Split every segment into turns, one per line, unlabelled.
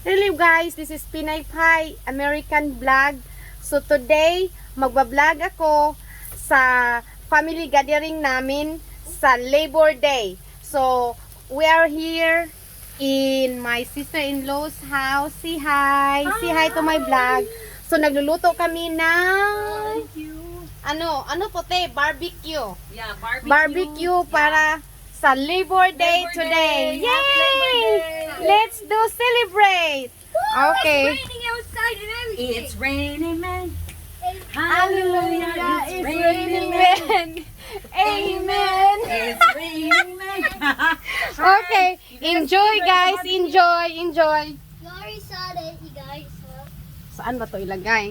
Hello guys, this is Pinay Pai American Vlog. So today, magbablog ako sa family gathering namin sa Labor Day. So we are here in my sister-in-law's house. Say hi. Say hi to my vlog. So nagluluto kami ng ano po te? Barbecue.
Yeah, barbecue.
Barbecue para sa Labor Day
Labor
today.
Day. Happy Labor
Yay!
Day.
Let's do celebrate. Okay.
It's raining outside and everything.
It's raining men.
Hallelujah,
It's
it's
raining
raining
men.
men. Amen.
It's raining men.
Okay, enjoy guys, enjoy.
You already saw it, you guys. So,
Saan ba to ilagay?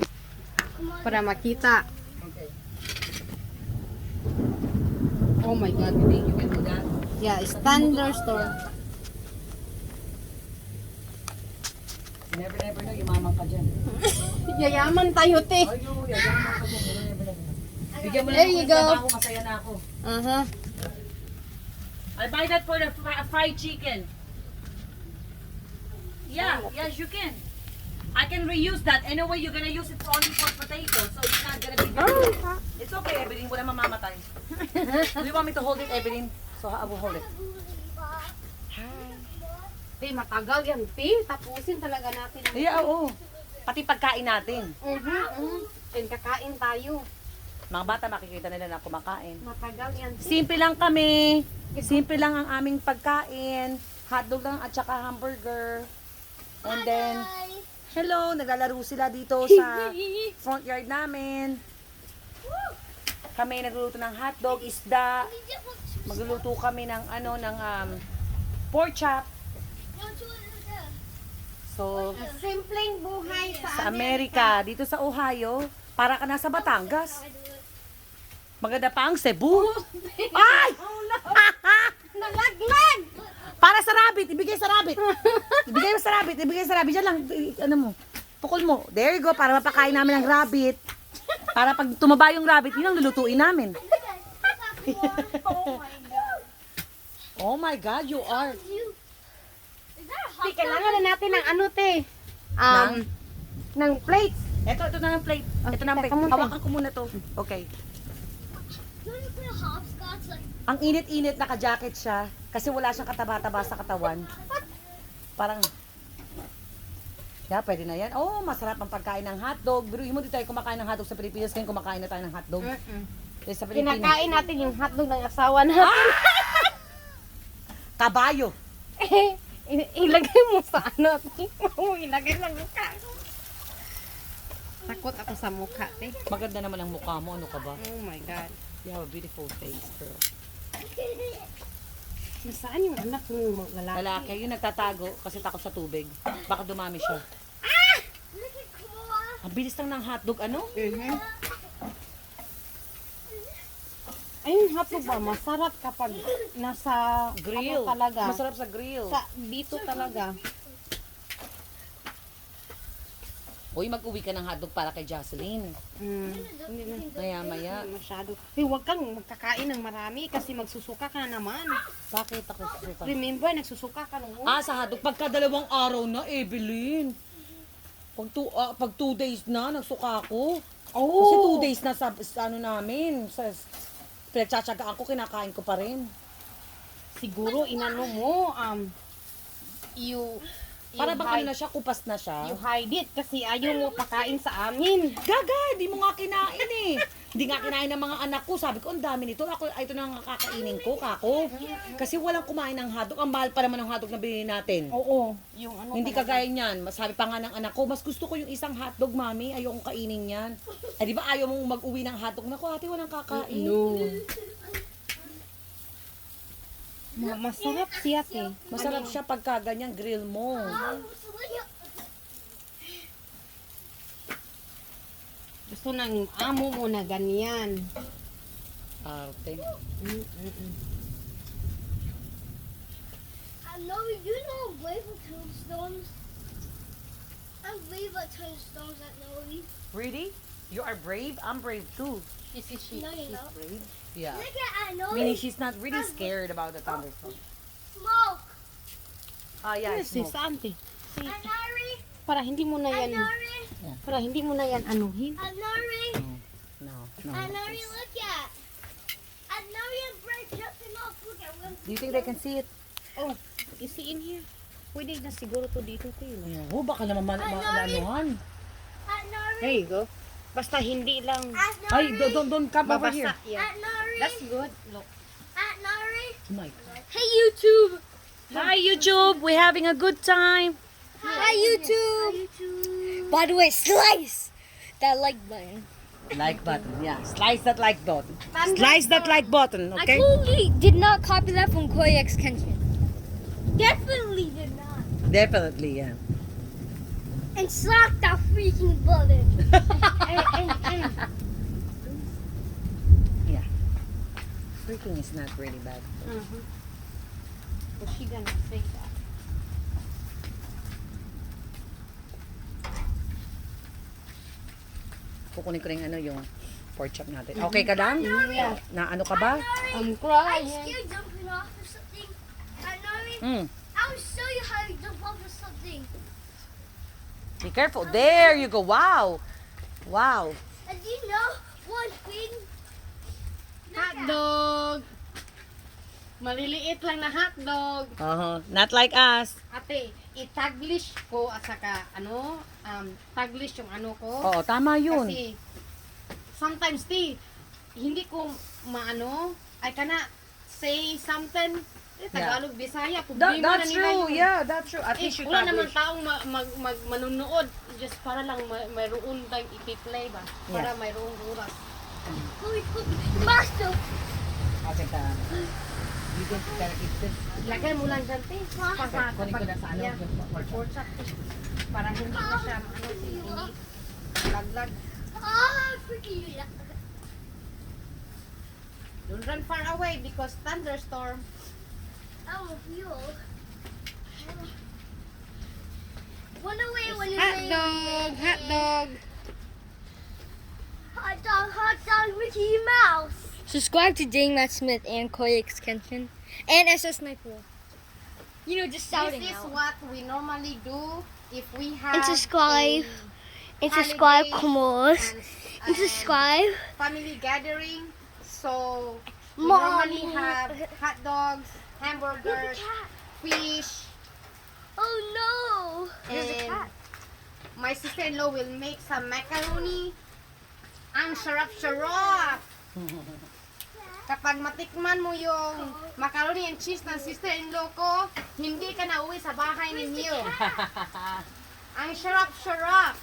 come on.
Para makita.
Okay.
Oh my God.
You think you can do that?
Yeah, standard store.
You never know, yumaman ka dyan.
Yayaman tayo, te.
Ay, no, yayaman ka dyan. You never know. Bigyan mo
There
lang
you
ako ng
go.
trabaho, masaya na ako.
Uh-huh.
I'll buy that for the fried chicken. Yeah, yes you can. I can reuse that. Anyway, you're gonna use it only for potatoes, so it's not gonna be
Oh,
It's okay, Evelyn. Wala mamamatay. Do you want me to hold it, Evelyn? So I will hold it.
te, matagal yan, te. Tapusin talaga natin.
Yeah, oo. Pati pagkain natin.
And kakain tayo.
Mga bata makikita nila na kumakain.
Matagal yan, te.
Simple lang kami. Simple lang ang aming pagkain. Hotdog lang at saka hamburger. And then,
Guys,
hello, naglalaro sila dito sa front yard namin. Kami nagluluto ng hotdog, isda. Magluluto kami ng pork chop. So,
Simpleng buhay
sa Amerika, dito sa Ohio, para ka nasa Batangas. Maganda pa ang Cebu. Ay!
Nalaglag!
Para sa rabbit, ibigay sa rabbit. Ibigay mo sa rabbit, ibigay sa rabbit. Diyan lang, ano mo, pukol mo. There you go, para mapakain namin ng rabbit. Para pag tumaba yung rabbit, yun ang lulutuin namin. Oh my God, you are.
is that a
Te,
hot
kailangan na natin ng ano, te.
Ng?
Ng plates.
Ito na ang plate. Ito na ang plate.
teka muna.
Hawakan ko muna to. Okay.
You want to put a hopscotch like
Ang init-init, naka-jacket siya. Kasi wala siyang kataba-taba sa katawan. Parang, yeah, pwede na yan. Oh, masarap ang pagkain ng hotdog. Biruin mo, di tayo kumakain ng hotdog sa Pilipinas. Ngayon kumakain na tayo ng hotdog. Eh, sa Pilipinas.
Kinakain natin yung hotdog ng asawa natin.
Kabayo.
Ilagay mo sa ano. Ilagay lang mukha. Takot ako sa mukha, te.
Maganda naman ang mukha mo. Ano ka ba?
Oh my God.
You have a beautiful face, girl.
Saan yung anak mo, lalaki?
Lalaki, yung nagtatago kasi takot sa tubig. Baka dumami siya.
look at Koa.
Ang bilis lang ng hotdog, ano?
Ayun, hotdog ba? Masarap kapag nasa
Grill.
Ano talaga.
Masarap sa grill.
Sa dito talaga.
Uy, mag-uwi ka ng hotdog para kay Jocelyn.
Hindi na
Maya-maya.
masyado. Hey, huwag kang magkakain ng marami kasi magsusuka ka na naman.
Bakit ako susuka?
Remember, nagsusuka ka nung
Sa hotdog. Pagka 2 araw na, Evelyn. Pag 2 days na, nagsuka ako. Kasi 2 days na sa ano namin. Pinagtsatsagaan ko, kinakain ko pa rin.
Siguro, inano mo,
Para bang ano na siya, kupas na siya.
you hide it kasi ayaw mo pakain sa amin.
Gaga, di mo nga kinain eh. Hindi nga kinain ng mga anak ko. Sabi ko, ang dami nito. Ito na nga kakainin ko, kako. Kasi walang kumain ng hotdog. Ang mahal pa naman ng hotdog na binili natin.
Oo. Yung ano
Hindi
talaga.
kagaya niyan. Sabi pa nga ng anak ko, mas gusto ko yung isang hotdog, mami. Ayokong kainin yan. Eh, di ba ayaw mong mag-uwi ng hotdog? Naku, ate, walang kakain.
No. Masarap siya, te.
Masarap siya pagka ganyan grill mo.
Gusto ng amo mo na ganyan.
Arte.
I know you don't believe in tombstones. I believe in tombstones at Noe.
Really? You are brave? I'm brave too.
She's
No, you're not.
Brave? Yeah.
Look at Noe.
Meaning she's not really scared about the thunderstorm.
Smoke.
Yeah,
Yes,
smoke.
sis, auntie.
Anari,
Para hindi mo na yan,
Anari,
para hindi mo na yan anuhin.
Anari,
No.
Anari, look at. Anari and Brad jumping off. Look at one.
Do you think they can see it?
Oh, you see in here. Pwede na siguro to dito, Tayo.
Oh, baka naman maanuhan.
Anari,
There you go. Basta hindi lang
Ay,
Anari,
don't come over here.
babasa. Yeah.
Anari,
That's good. Look.
Anari.
Mike.
Hey YouTube.
Hi, YouTube. We're having a good time.
Hi YouTube. By the way, slice that like button.
Like button, yeah. Slice that like button. Slice that like button,
I
okay?
totally did not copy that from Koyak's Kenshin. Definitely did not.
Definitely, yeah.
And slap that freaking button.
Yeah. Freaking is not really bad.
Was she gonna say that?
Kukunin ko rin yung pork chop natin. Okay ka lang?
Yeah.
Na ano ka ba?
I'm
I'm
crying.
scared jumping off of something. Anari,
Mm.
I will show you how to jump off of something.
Be careful. There you go. Wow. Wow.
And do you know one thing?
Hotdog. Maliliit lang na hotdog.
Not like us.
Ate, i-taglish ko at saka taglish yung ano ko.
Oo, tama yun.
Kasi sometimes hindi ko maano, I cannot say something. Tagalog, Bisaya, problema na
That's
nila
true.
yun.
Yeah, that's true. At least you
Wala naman
taglish.
taong manunood. Just para lang mayroon tayong ipi-play ba? Para
Yeah.
mayroong oras.
Master.
Okay, you think you gotta keep this?
Lagay mo lang dyan, te.
Kunin ko na sa ano,
Yeah.
yung pork chop.
Pork chop, te. Para hindi na siya, laglag.
Oh, freaking you.
Don't run far away because thunderstorm.
Oh, fuel. Run away when you
Hot dog, hot dog.
Hot dog, Mickey Mouse. Subscribe to Dang Matt Smith and Koyak's Kenshin and SS Sniper. You know, just shouting
This is
out.
what we normally do if we have
And subscribe. And
holiday
subscribe, come on.
and,
And subscribe.
family gathering. So we
Mommy.
normally have hot dogs, hamburgers, fish,
Oh no!
and my sister-in-law will make some macaroni. Ang sarap-sarap! Kapag matikman mo yung macaroni and cheese ng sister-in-law ko, hindi ka na uwi sa bahay ninyo. Ang sarap-sarap!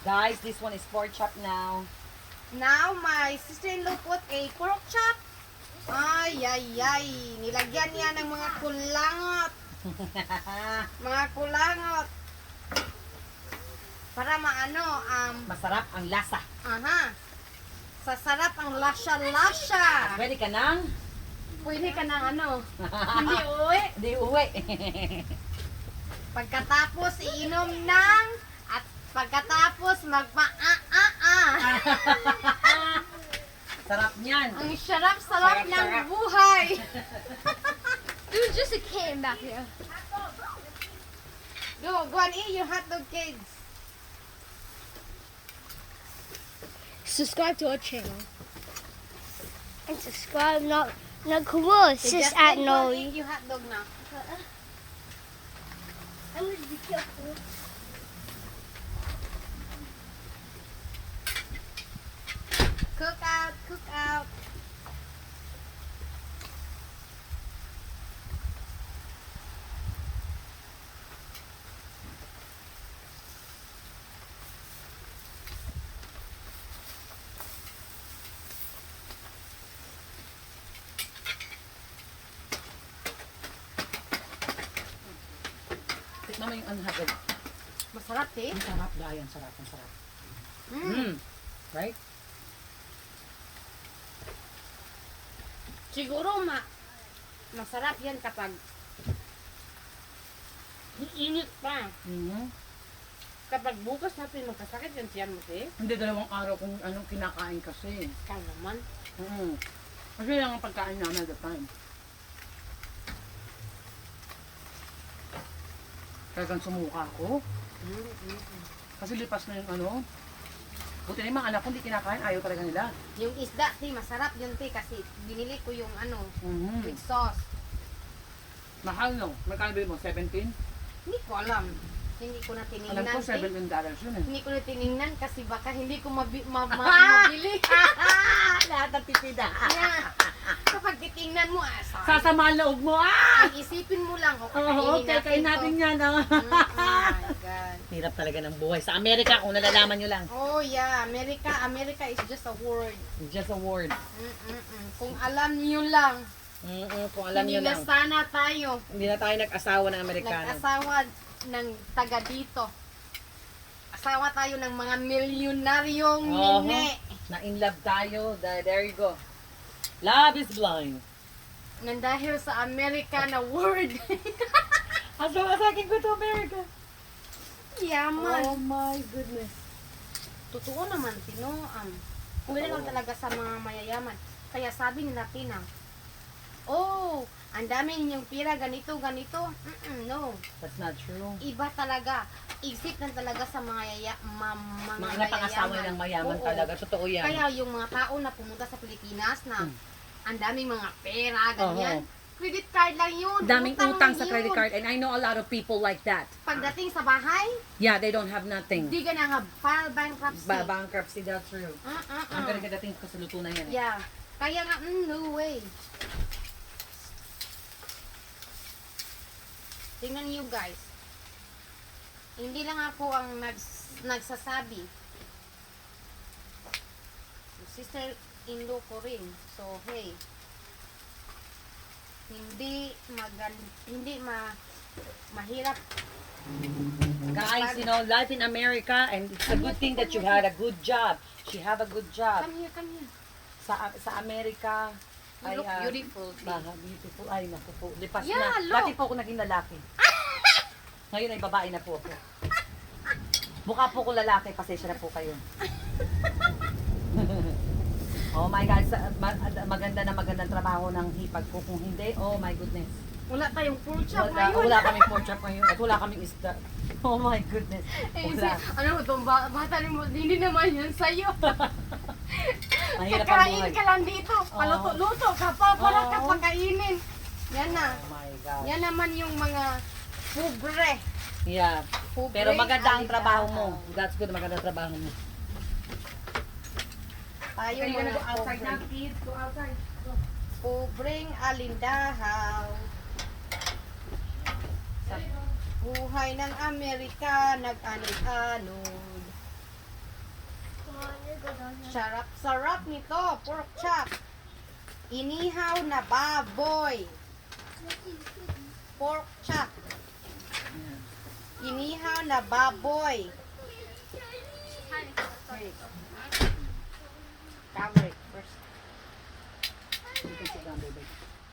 Guys, this one is pork chop now.
Now, my sister-in-law put a pork chop. Ay, ay, ay. Nilagyan niya ng mga kulangot. Mga kulangot. Para maano,
Masarap ang lasa.
aha. Sasarap ang lasya-lasya.
Ready ka nang?
Pwede ka ng ano, hindi uwi.
Hindi uwi.
Pagkatapos, iinom ng, at pagkatapos, magpa-a-a-a.
Sarap niyan.
Ang sarap-sarap ng
Sarap-sarap.
buhay.
There's just a kitten back here.
Go and eat your hot dog, kids.
Subscribe to our channel. And subscribe, not come on, sis at
Go
no.
and eat your hot dog na.
I'm gonna be careful.
Cook out, cook out.
Tikman mo yung unhotdog.
Masarap, eh.
Ang sarap, guys. Ang sarap, ang sarap.
Mm.
Right?
Siguro masarap yan kapag init pa. Kapag bukas natin magkasakit yan siyan mo, eh.
Hindi, 2 araw kung anong kinakain kasi.
Kaya naman.
Kasi lang ang pagkain namin at the time. Talagang sumuka ko. Kasi lipas na yung ano. Buti na yung mga anak ko hindi kinakain. Ayaw talaga nila.
Yung isda, ti, masarap yun, ti, kasi binili ko yung ano,
Mhm.
with sauce.
Mahal no? Magkano bili mo? 17?
Hindi ko alam. Hindi ko na
Alam
tinignan,
ko
ti.
$17 yun eh.
Hindi ko na tinignan kasi baka hindi ko mabili.
Lahat ng tipida.
Yeah. Kapag titingnan mo, sayang.
Sasama ang loob mo. Ah!
Ang isipin mo lang,
Oo,
kakainin
okay. Kain natin
to.
yan. Ah.
Oh my God.
Hirap talaga ng buhay. Sa Amerika, kung nalalaman nyo lang.
Oh yeah, America is just a word.
Just a word.
Kung alam niyo lang,
Kung alam
hindi
nyo
na
lang.
sana tayo
Hindi na tayo nag-asawa ng Amerikano.
nag-asawa ng taga dito. Asawa tayo ng mga milyonaryong
Oo.
nene.
Na in love tayo. There you go. Love is blind.
Nang dahil sa America na word.
As long as I can go to America.
Yaman.
Oh my goodness.
Totoo naman, Tino. Wala lang talaga sa mga mayayaman. Kaya sabi nila, Tina, oh, ang dami ninyong pira, ganito, ganito. No.
That's not true.
Iba talaga. Isip lang talaga sa mga
Mga napangasawa ng mayaman
Oo.
talaga. Totoo yan.
Kaya yung mga tao na pumunta sa Pilipinas na ang daming mga pera, ganyan. Credit card lang yun.
Daming utang
lang
sa credit
yun.
card. And I know a lot of people like that.
Pagdating sa bahay,
Yeah, they don't have nothing.
di ka na file bankruptcy.
Bankruptcy, that's true. Ang ganda dating ko sa luto na yan. Eh.
Yeah. Kaya nga, no way. Tingnan niyo guys. Hindi lang ako ang nagsasabi. Sister-in-law ko rin. So, hey. Mahirap.
Guys, you know, life in America, and it's a good thing that you had a good job. She have a good job.
Come here.
Sa Amerika,
You look beautiful.
beautiful. Ay, naku po. Lipas
Yeah,
na.
look.
Dati po ako naging lalaki. Ngayon ay babae na po ako. Mukha po ko lalaki, pasensya na po kayo. Oh my God, magandang trabaho ng hipag ko. Kung hindi, oh my goodness.
Wala tayong pork chop
Wala,
ngayon.
wala kaming pork chop ngayon at wala kaming isda. Oh my goodness.
Eh,
Wala.
ano itong bata ni mo, hindi naman yan sa'yo.
Mahirap ang
Kakain
buhay.
ka lang dito. Paluto-luto ka pa. Wala ka
Oo.
pagkainin. Yan na.
Oh my God.
Yan naman yung mga pobre.
Yeah.
Pobre
Pero maganda ang
aligaga.
trabaho mo. That's good, maganda ang trabaho mo.
Tayo mga pobre.
kids? Go outside.
Pobreng alindahaw. Sa buhay ng Amerika, nag-anod-anod. Sarap-sarap nito, pork chop. Inihaw na baboy. Pork chop. Inihaw na baboy. Cover it first.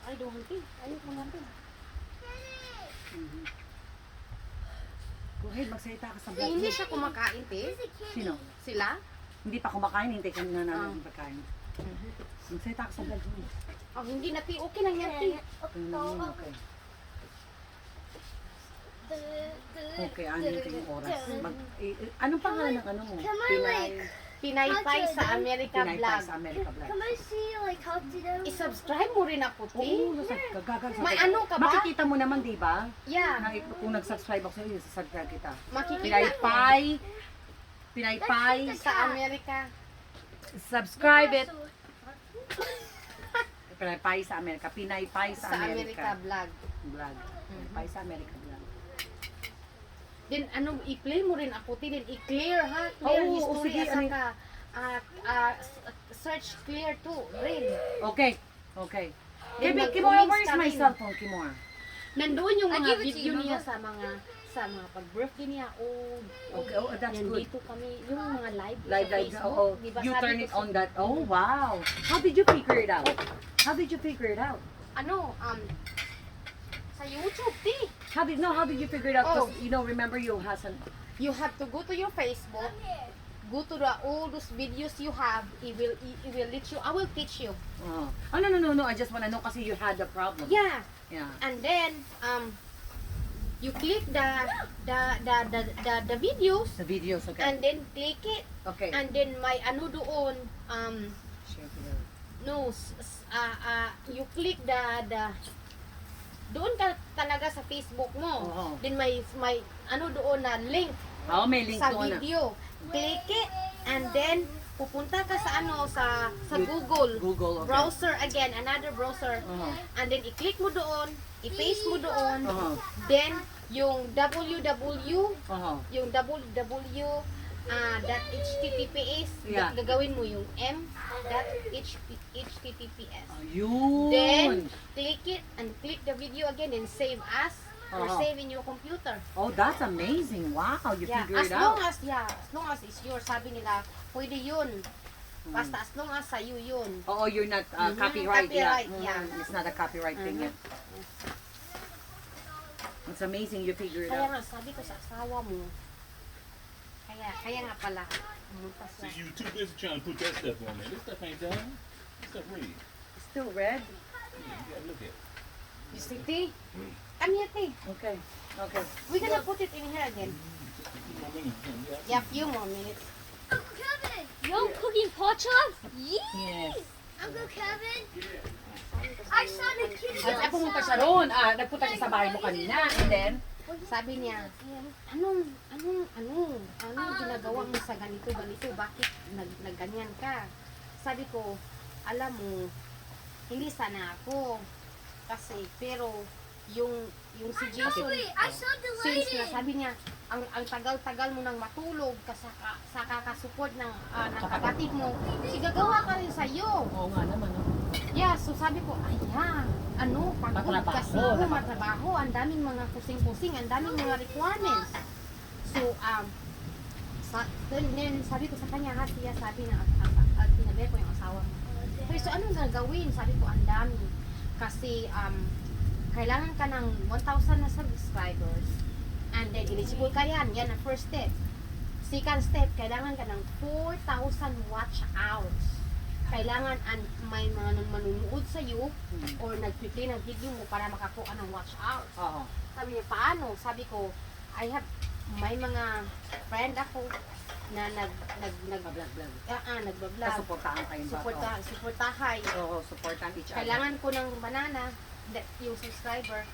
Ay, doon din. Ayoko natin.
Go ahead, magsalita ka sa
Eh,
vlog
hindi
mo.
siya kumakain, te.
Sino?
Sila?
Hindi pa kumakain, hintay ka na namin yung pagkain. Magsalita ka sa vlog mo.
Oh, hindi na, te. Okay lang yan, te.
Okay. Okay, ano yung oras? Anong pangalan ng ano mo?
Pinaypay sa America
Pinay
Vlog.
sa America Vlog.
Can I see like how to do?
I-subscribe mo rin ako, te.
Oo, gagag.
May ano ka ba?
Makikita mo naman, di ba?
Yeah.
Kung nag-subscribe ako sa'yo, subscribe kita.
Makikita mo.
Pinaypay,
Sa Amerika.
subscribe it. Pinaypay sa Amerika. Pinaypay sa
Sa America
Amerika.
Vlog.
Vlog. Pinaypay sa Amerika Vlog.
Then, ano, i-play mo rin ako, te. Then, i-clear, ha? Clear
Oo,
history,
sige, ano
saka, search clear too. Rin.
Okay. Okay.
Then,
Kimora,
mag-comments
where's
ka
my
rin.
cellphone, Kimora?
Nandoon yung
I
mga
give it to
video
you,
niya
Mama.
sa mga pag-birthday niya. Oh,
Okay, oh, that's good.
nandito kami. Yung mga live,
Live,
sa
live.
Facebook.
Oh,
Diba,
you
sabi
turn
ko
it
sa-
on that. Oh, wow. How did you figure it out? How did you figure it out?
Ano, sa YouTube, te.
How did you figure it out?
Oh.
Because, you know, remember you hasn't.
You have to go to your Facebook, go to all those videos you have. It will let you. I will teach you.
Oh, no. I just want to know kasi you had the problem.
Yeah,
Yeah.
and then you click the videos,
The videos, okay.
and then click it,
Okay.
and then may ano doon,
Share video.
no, you click the doon ka talaga sa Facebook mo.
Oo.
Then may ano doon na link
Oh, may link
sa
doon na.
video. Click it, and then pupunta ka sa ano sa Google.
Google, okay.
Browser again, another browser. And then i-click mo doon, i-paste mo doon. Then yung yung www .https
Yeah.
gagawin mo yung m.https.
Ayun.
Then click it and click the video again and save as or
Uh-huh.
save in your computer.
Oh, that's amazing. Wow, you
Yeah,
figured
as
it
long
out.
as as long as it's yours, sabi nila, pwede yun. Basta as long as sa'yo yun.
Oh, you're not
Mhm,
copyright.
copyright,
Yeah.
yeah.
It's not a copyright thing
Mhm.
yet. It's amazing you figured it
Kaya
out.
nga, sabi ko sa asawa mo, kaya nga pala, pumunta siya.
See, you too busy trying to put that stuff on there. This stuff ain't done. This stuff red.
It's still red?
Yeah, you gotta look at it.
You see, T? Come here, T.
Okay. Okay.
We're gonna put it in here again.
Few more minutes, yeah.
Yeah, few more minutes.
Uncle Kevin, you're cooking pork chops?
Yes.
Uncle Kevin, I saw the kitty
At pumunta siya roon. Nagpunta siya sa bahay mo kanina. And then,
Sabi niya, anong ginagawa mo sa ganito, bakit nagganyan ka? Sabi ko, alam mo, hindi sana ako. Kasi, pero, yung si Jason,
I saw the
since
lady.
na sabi niya, ang tagal-tagal mo nang matulog sa kakasupport ng kapatid mo, sigagawa ka rin sa'yo.
oo nga naman. No?
Yeah, so sabi ko, ayan, pagod
Matrabaho,
kasi ako, matrabaho, ang daming mga kusing-kusing, ang daming mga requirements. So, then sabi ko sa kanya, siya sabi na, tinabi ko yung asawa mo. So, anong gagawin? Sabi ko, ang dami. Kasi, kailangan ka ng 1,000 na subscribers, and then eligible ka yan ang first step. Second step, kailangan ka ng 4,000 watch hours. Kailangan may mga manunood sa iyo or nag-play ng video mo para makakuha ng watch hours.
Oo.
Sabi niya, paano? Sabi ko, may mga friend ako na
Vlog.
nagbablog.
Supportahan kayo ba?
Suportahay.
Oo, supportan each other.
Kailangan ko ng banana, yung subscriber,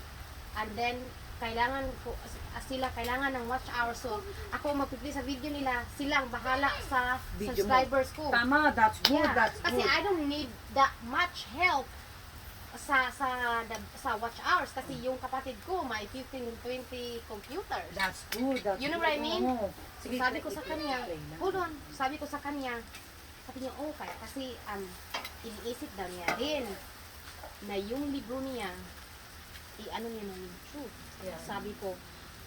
and then kailangan ng watch hours. So, ako magpipili sa video nila, silang bahala sa
Video mo.
subscribers ko.
Tama, that's good,
Yeah,
that's
kasi
good.
I don't need that much help sa watch hours kasi yung kapatid ko may 15-20 computers.
That's good, that's
You know
good.
what I mean?
Oo.
So, sabi ko sa kanya, hold on, sabi niya, okay, kasi iniisip daw niya din na yung libro niya, i-ano niya ng YouTube.
Yeah.
Sabi ko,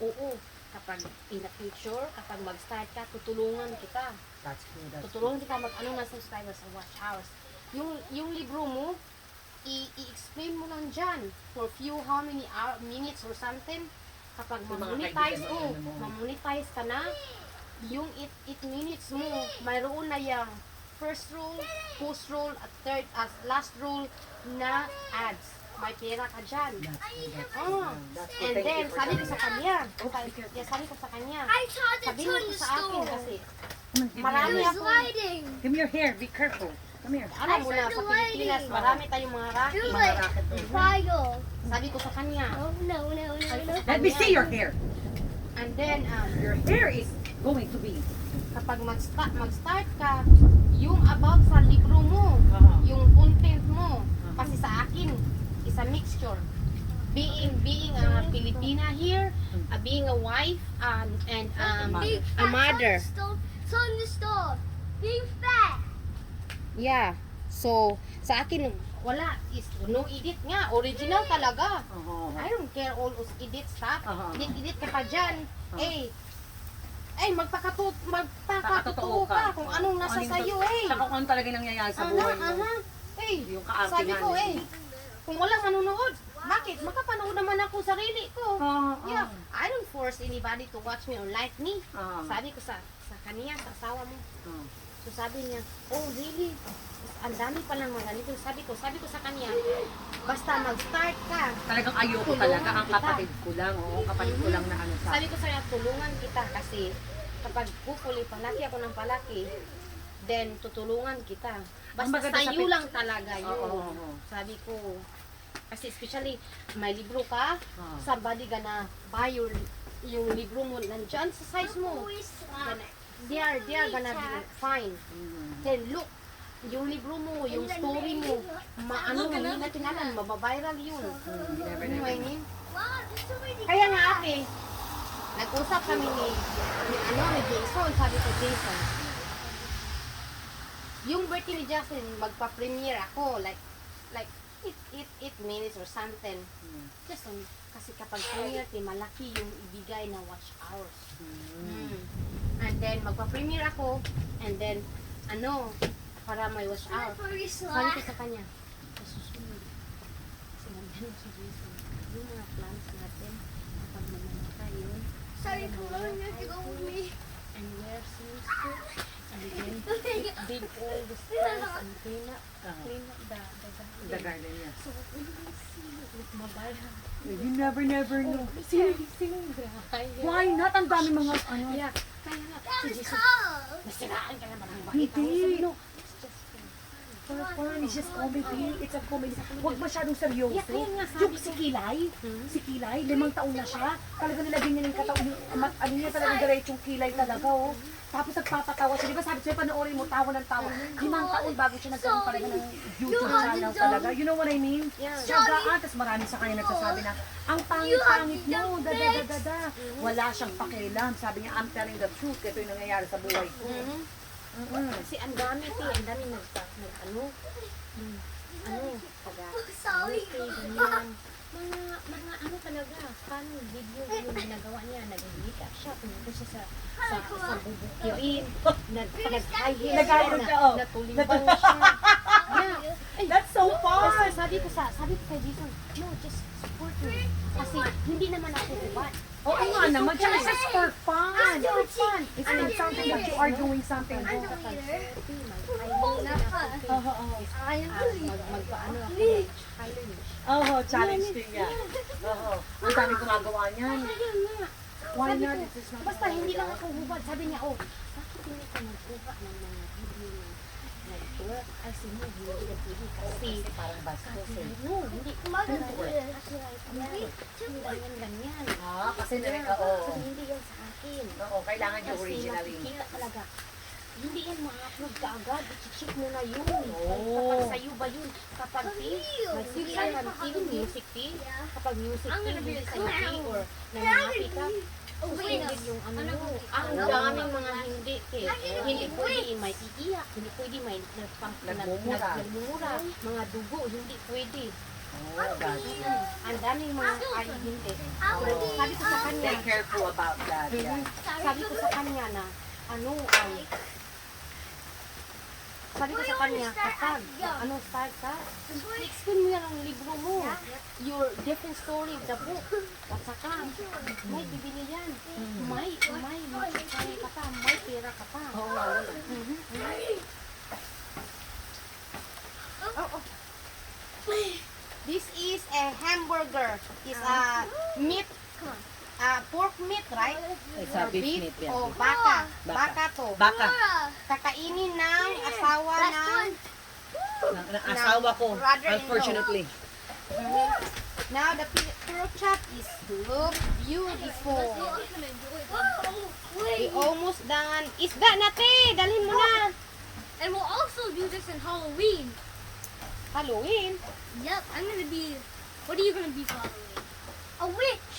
oo, kapag in the future, kapag mag-start ka, tutulungan kita.
That's good, that's good.
Tutulungan kita mag-ano na subscribers sa watch hours. Yung libro mo, i-explain mo lang dyan for how many minutes or something. Kapag
Yung mga
ma-monetize
kaibigan mo,
ma-monetize ka na, yung 8 minutes mo, mayroon na yung first rule, post rule, at third, as last rule na ads. May pera ka dyan.
That's good, that's
Oh.
good. That's good.
And
Thank
then,
you for
sabi ko
sharing
sa
that.
kanya,
Okay.
sabi ko sa kanya,
I tried to
sabihin
turn
ko
the
sa akin
stove.
kasi,
Come on, give me
marami
It
your-
was
ako.
lighting.
Give me your hair, be careful. Come here.
Alam mo
I
na,
said
sa
the
Pilipinas,
lighting.
marami tayong mga racket.
Too
Mga
late.
racket doon.
Triangle.
Sabi ko sa kanya,
Oh, no.
Let me see your hair.
and then,
Your hair is going to be.
kapag mag-start ka, yung about sa libro mo,
Uh-huh.
yung content mo, kasi sa akin, is a mixture. Being a Filipina here, being a wife, and
Mother.
a mother.
Turn the stove. Being fat.
Yeah. So, sa akin, wala. No edit nga. Original talaga. I don't care all those edit stuff.
Uh-huh.
Edit ka pa dyan. Magpakatotoo
Totoo
ka kung anong nasa sayo
Saka kung ano talaga nangyayari sa buhay mo. Yung kaartingan.
Sabi ko kung walang manonood, bakit? Makapanood naman ako sarili ko. Yeah, I don't force anybody to watch me or like me. Sabi ko sa kaniya, sa asawa mo. So sabi niya, oh really? Ang dami pa lang mga ganito. Sabi ko sa kanya, basta mag-start ka.
Talagang ayoko
Tulungan
talaga. Ang
kita.
kapatid ko lang. Oo, kapatid ko lang na ano sa...
Sabi ko sa kanya, tulungan kita kasi kapag hopefully palaki ako ng palaki, then tutulungan kita. Basta
maganda sa
sa'yo lang talaga yun.
Oo.
Sabi ko, kasi especially, may libro ka,
Oo.
somebody gonna buy yung libro mo, nandyan sa size mo. They are gonna be fine. Then look, yung libro mo, yung story mo, hindi na tinalan, mababiral yun.
Never,
Ano
never.
I mean? Kaya nga ate, nag-usap kami ni Jason, sabi ko, Jason, yung birthday ni Jason, magpa-premiere ako, like 8 minutes or something. Just kasi kapag premiere, malaki yung ibigay na watch hours. And then, magpa-premiere ako, and then, para may watch hour. Sabi ko sa kanya, susunod. Kasi nandun si Jason. Yung mga plans natin, kapag mamatay yun,
Sorry, Kuya, you have to go with me.
and wear swimsuit, and then dig all the stairs and clean up
The garden niya.
So, when you see it, mabara.
You never know.
Sino
Why not? Ang dami mga ano.
Yeah, kaya nga, si Jason,
Oh.
nasiraan ka naman ang bait.
Hindi.
No, it's just fun.
For fun, it's just comedy. It's a comedy. Huwag masyadong seryoso.
Yeah, kaya nga sabi
Yung si Kilay, 5 taon na siya. Talaga nilagyan niya ng kataon. Ano niya talagang diretsong kilay talaga, oh. Tapos nagpapatawa siya. Di ba sabi siya, panoorin mo, tawa ng tawa. 5 taon bago siya nagkaroon talaga ng YouTube channel talaga. You know what I mean?
Yeah.
Siyagaan, tapos marami sa kanya nagsasabi na, ang pangit-pangit mo, da. Wala siyang pakialam. Sabi niya, I'm telling the truth. Ito yung nangyayari sa buhay ko.
Kasi ang dami
Sorry.
ganyan. Mga ano talaga, fun video yung ginagawa niya, nag-edita siya, pumunta siya sa bubuk yun, nag-high heel
Nag-high heel siya, oh.
natulimbang siya. Yeah. Ay,
That's so fun!
basta sabi ko kay Jason, no, just support me. Kasi hindi naman ako ubat.
Oo nga naman, just it's for fun.
For fun.
It's not something that you are doing something
I'm
wrong.
the leader.
Oh,
I am the leader.
magpaano ako, challenge.
Oo, challenge din yan. Oo, ang dami gumagawa niyan. Why
Sabi
not?
ko,
It is not
basta hindi lang ako hubad. Sabi niya, bakit hindi ka nagkuha ng mga video na nag-work? Kasi mo, hindi ka pwede kasi
parang bastos eh.
no, hindi ko ganyan.
Kasi
So, hindi yan sa akin.
Oo, kailangan yung
Kasi
originally.
nakikita talaga. Hindi yan ma-upload ka agad. I-check mo na yun.
Oh.
Kapag sa'yo ba yun? Kapag music fee, kapag music fee, hindi sa'yo fee or nangyayari ka, susunod yung ano mo. Ang daming mga hindi. Hindi pwede may iiyak. Hindi pwede may nagmumura. Mga dugo. Hindi pwede.
Oh, gotcha.
Ang daming mga ay hindi. So, sabi ko sa kanya,
Be careful about that. Yeah.
sabi ko sa kanya na, sabi ko sa kanya, kapag, start ka, explain mo yan ang libro mo. Your different story of the book. At saka, may bibili yan. May kaya ka pa, may pera ka pa.
Oo nga, wala.
This is a hamburger. It's a meat, pork meat, right?
It's a
Or
beef meat, yeah.
O baka.
Baka.
Baka to.
Baka.
Kakainin ng asawa ng
Ng asawa ko,
Brother-in-law.
unfortunately.
Now the pork chop is look beautiful. We almost done. Isda na te, dalhin mo na.
And we'll also do this in Halloween.
Halloween.
Yep, I'm gonna be. What are you gonna be for Halloween? A witch.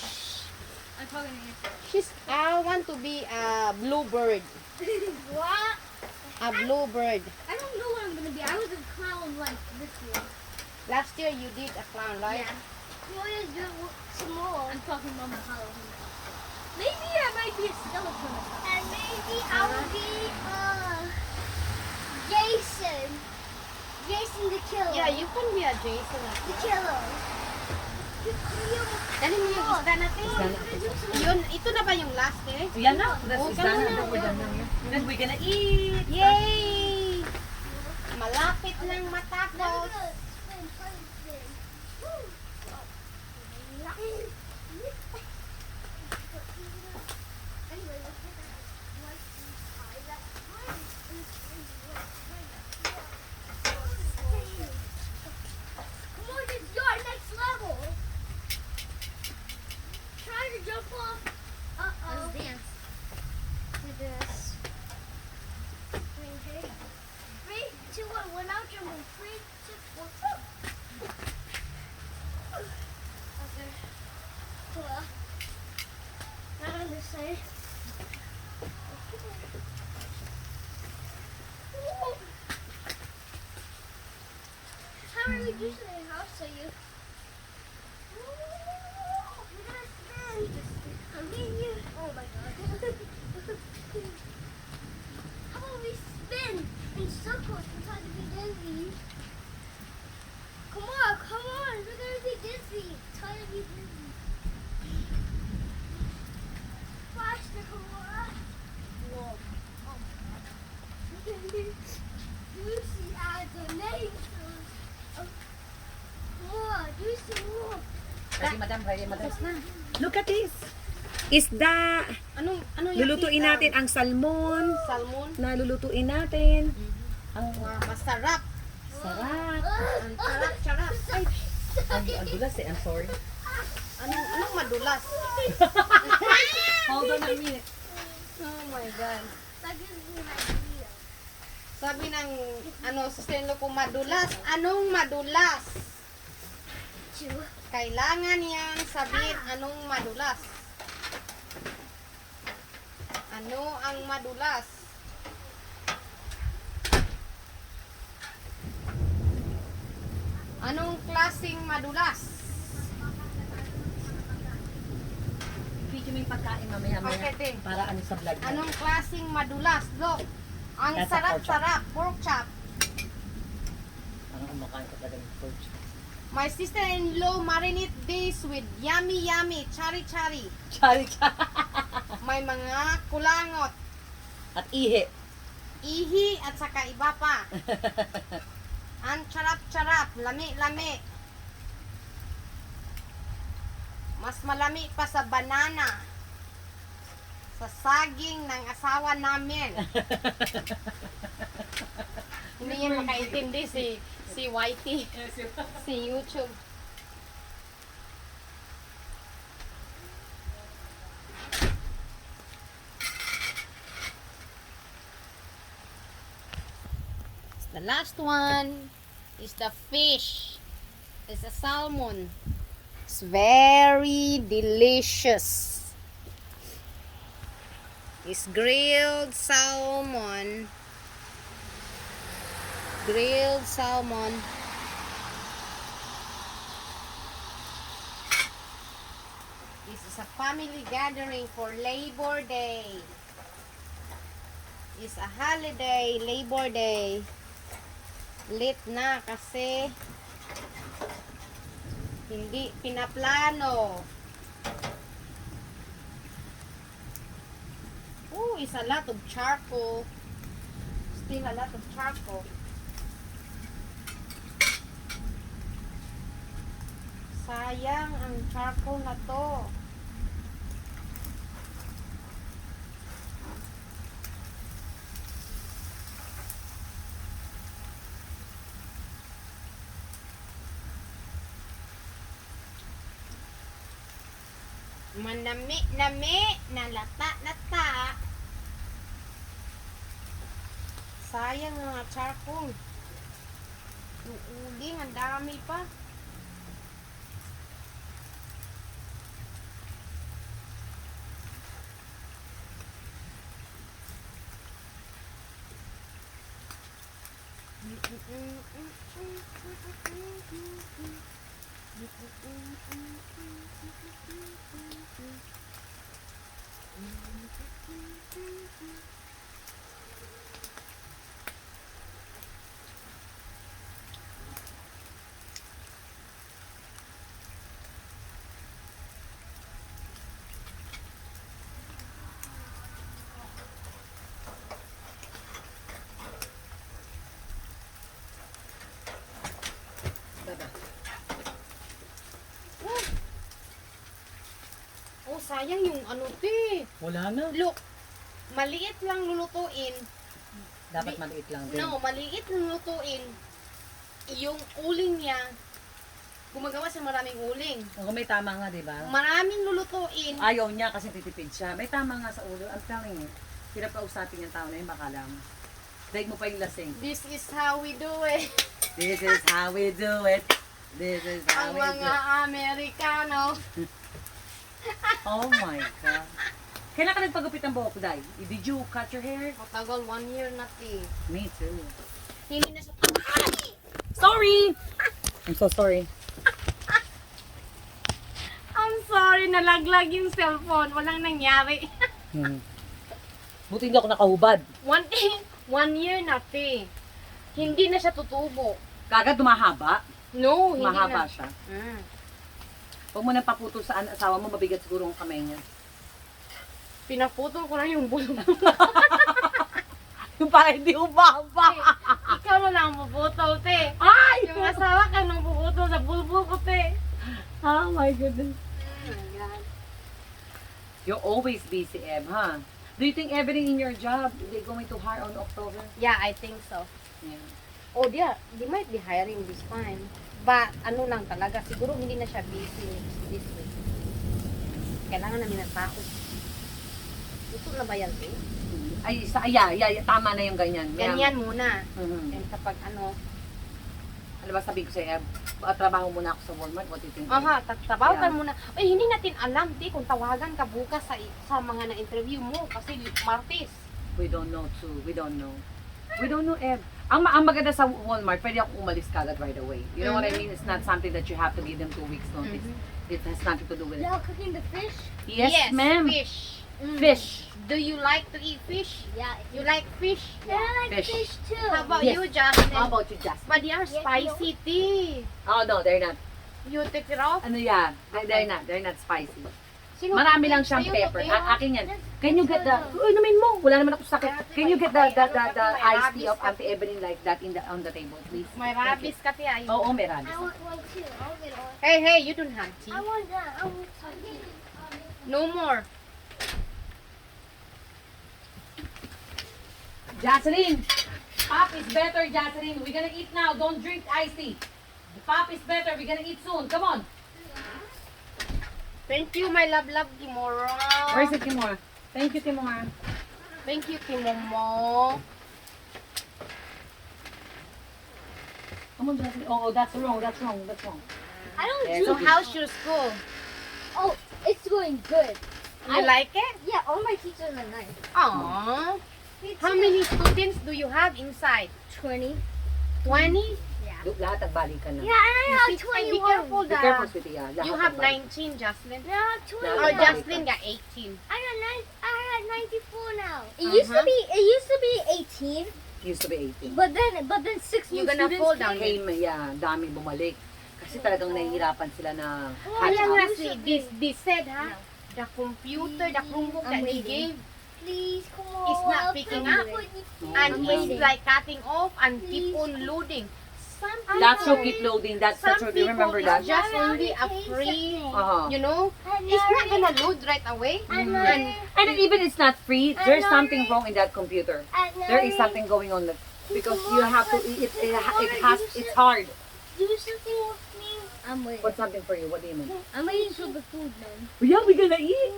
I'm probably gonna answer.
I want to be a bluebird.
What?
A bluebird.
I don't know what I'm gonna be. I was a clown like this year.
Last year you did a clown, right?
Yeah. You always do some more. I'm talking about my Halloween. Maybe I might be a skeleton. And maybe I will be Jason. Jason the killer.
Yeah, you can be a Jason.
The killer.
Dali mo yung isda natin. Yun, ito na ba yung last eh?
Yan na. That's
Oh,
is done.
ganun na.
We're done now. Then we're gonna eat.
Yay! Malapit nang matapos.
Come on, it's your next level. Try to jump off. Uh-oh. Let's dance. Do this. Okay. 3, 2, 1. We're now jumping. 3, 2, 1. Okay. Cool. Not on this side. How are we doing today? How say you? We're gonna spin. I'm getting you. Oh my god. How about we spin in circles and try to be dizzy? Come on. We're gonna be dizzy. Try to be dizzy. Faster, come on. Whoa. Oh my god. Lucy adds a name. More. Lucy, more.
Ready, madam. Ready, madam. Look at this. Isda.
Ano yung
Lulutuin
isda?
natin ang salmon.
Salmon.
Na lulutuin natin. Ang
Wow, masarap.
sarap.
Ang sarap. Ay,
Ang dulas eh. I'm sorry.
anong madulas?
Hold on a minute.
Oh my God.
That gives me an idea.
Sabi ng sister-in-law ko, madulas. Anong madulas?
Two.
Kailangan niyang sabihin anong madulas. Ano ang madulas? Anong klaseng madulas?
Video mo yung pagkain mamaya.
Okay, din.
Para ano sa vlog.
Anong klaseng madulas? Look, ang
That's a
sarap-sarap. Pork chop.
Ano kumakain ka talaga ng pork.
My sister-in-law marinate this with yummy, chari-chari.
Chari.
May mga kulangot,
At ihi.
ihi at saka iba pa. Ang charap-charap, lami-lami. Mas malami pa sa banana. Sa saging ng asawa namin. Hindi yan makaintindi si Whitey. Si YouTube. The last one is the fish. It's a salmon. It's very delicious. It's grilled salmon. Grilled salmon. This is a family gathering for Labor Day. It's a holiday, Labor Day. Late na kasi hindi pinaplano. Oh, it's a lot of charcoal. Still a lot of charcoal. Sayang ang charcoal na to. Manami-nami, nalata-lata. Sayang nga charcoal. Yung uling, ang dami pa. Oo, sayang yung ano, te.
Wala na.
Look, maliit lang lulutuin.
Dapat maliit lang din.
No, maliit lang lutuin. Yung uling niya, gumagawa sa maraming uling.
Kung may tama nga, di ba?
Maraming lulutuin.
Ayaw niya kasi titipid siya. May tama nga sa ulo. I'm telling you. Pinapausapin yung tao na yun, baka lang. Daig mo pa yung lasing.
This is how we do it.
This is how we do it. This is how
Ang
we do
mga
it.
Amerikano.
Oh my God. Kailan ka nagpagupit ng buhok, Day? Did you cut your hair?
Matagal 1 year na, te.
Me too.
Hindi na siya.
Sorry! I'm so sorry.
I'm sorry, nalaglag yung cellphone. Walang nangyari.
Buti hindi ako nakahubad.
1 year na, te. Hindi na siya tutubo.
Kagad dumahaba.
No, hindi
Mahaba
na.
siya.
Mm.
Huwag mo nang paputol sa asawa mo, mabigat siguro ang kamay niya.
Pinaputol ko na yung bulbo.
Yung para hindi umaba.
Ikaw na lang puputol, te.
Ay!
Yung asawa ka nang puputol sa bulbo ko, te.
Oh my goodness.
Oh my God.
You're always busy, Em, huh? Do you think everything in your job, they're going to hire on October?
Yeah, I think so.
Yeah.
Oh, they might be hiring this time. But, ano lang talaga, siguro hindi na siya busy this week. Kailangan namin ng tao. Gusto na ba yan, te?
Ay, tama na yung ganyan.
Ganyan muna.
Mhm.
And kapag ano,
Ano ba sabi ko sa Em? Trabaho muna ako sa Walmart. What do you think?
aha, tawagan
Yeah.
muna. Ay, hindi natin alam, te, kung tawagan ka bukas sa mga na-interview mo. Kasi Martes.
We don't know too. We don't know. We don't know, Em. Ang maganda sa Walmart, pwede ako umalis kagad right away. You know what I mean? It's not something that you have to give them 2 weeks notice. It has nothing to do with it.
Y'all cooking the fish?
Yes, ma'am.
Fish.
Fish.
Do you like to eat fish?
Yeah.
You like fish?
And I like
Fish.
fish too.
How about
Yes.
you, Justin?
How about you, Jasmine?
But they are
Yes,
spicy, tea.
Oh, no, they're not.
You take it off?
Ano yeah, they're not. They're not spicy.
Sino
Marami
to,
lang
te?
siyang
Sa'yo
pepper.
to, te?
Akin yan. Can you get the... Inumin mo. Wala naman ako sakit. Can you get the iced tea of Auntie Evelyn like that on the table, please?
May rabies ka, te. Ayaw.
Oo, may rabies.
I want one too. I'll get one.
Hey, you don't have tea.
I want that. I want some.
No more.
Jocelyn! Pop is better, Jocelyn. We're gonna eat now. Don't drink iced tea. The pop is better. We're gonna eat soon. Come on.
Thank you, my love, Kimora.
Where's it, Timor? Thank you, Timor.
Thank you, Kimomo.
Come on, Jocelyn. Oh, that's wrong. That's wrong. That's wrong.
I don't
Yeah,
do.
So, how's your school?
Oh, it's going good.
You like it?
Yeah, all my teachers are nice.
Aww.
Me
How
too.
many students do you have inside?
20.
20?
Lahat nagbalikan na.
Yeah, and I have
Be
21.
careful,
Be careful,
da.
sweetie. Yeah. Lahat
You have
nagbalikan.
19, Jocelyn.
And I have
Yeah.
21.
Oh, Jocelyn got 18.
I got 94 now. It
Uh-huh.
used to be 18,
Used to be 18.
but then 6
You're
new
gonna
students
fall
came.
down.
Came, yeah, dami bumalik. Kasi talagang nahihirapan sila na
Oh,
catch
Kaya
up.
nga si, they said, ha?
No.
The computer, the Chromebook that
I'm
they
waiting.
gave,
Please, come on.
It's not picking up. and
I'm
it's
waiting.
like cutting off and keep
Please.
on loading. Some
That's
people-
so keep loading. That's the
Some
truth. You
people
remember
is
that?
just only a free,
Uh-huh.
you know, it's not gonna load right away. And
And even it's not free, there's something wrong in that computer. There is something going on because you have to. It's hard.
Do something with me. I'm waiting.
What's something for you? What do you mean?
I'm waiting for the food, man.
Yeah, we're gonna eat.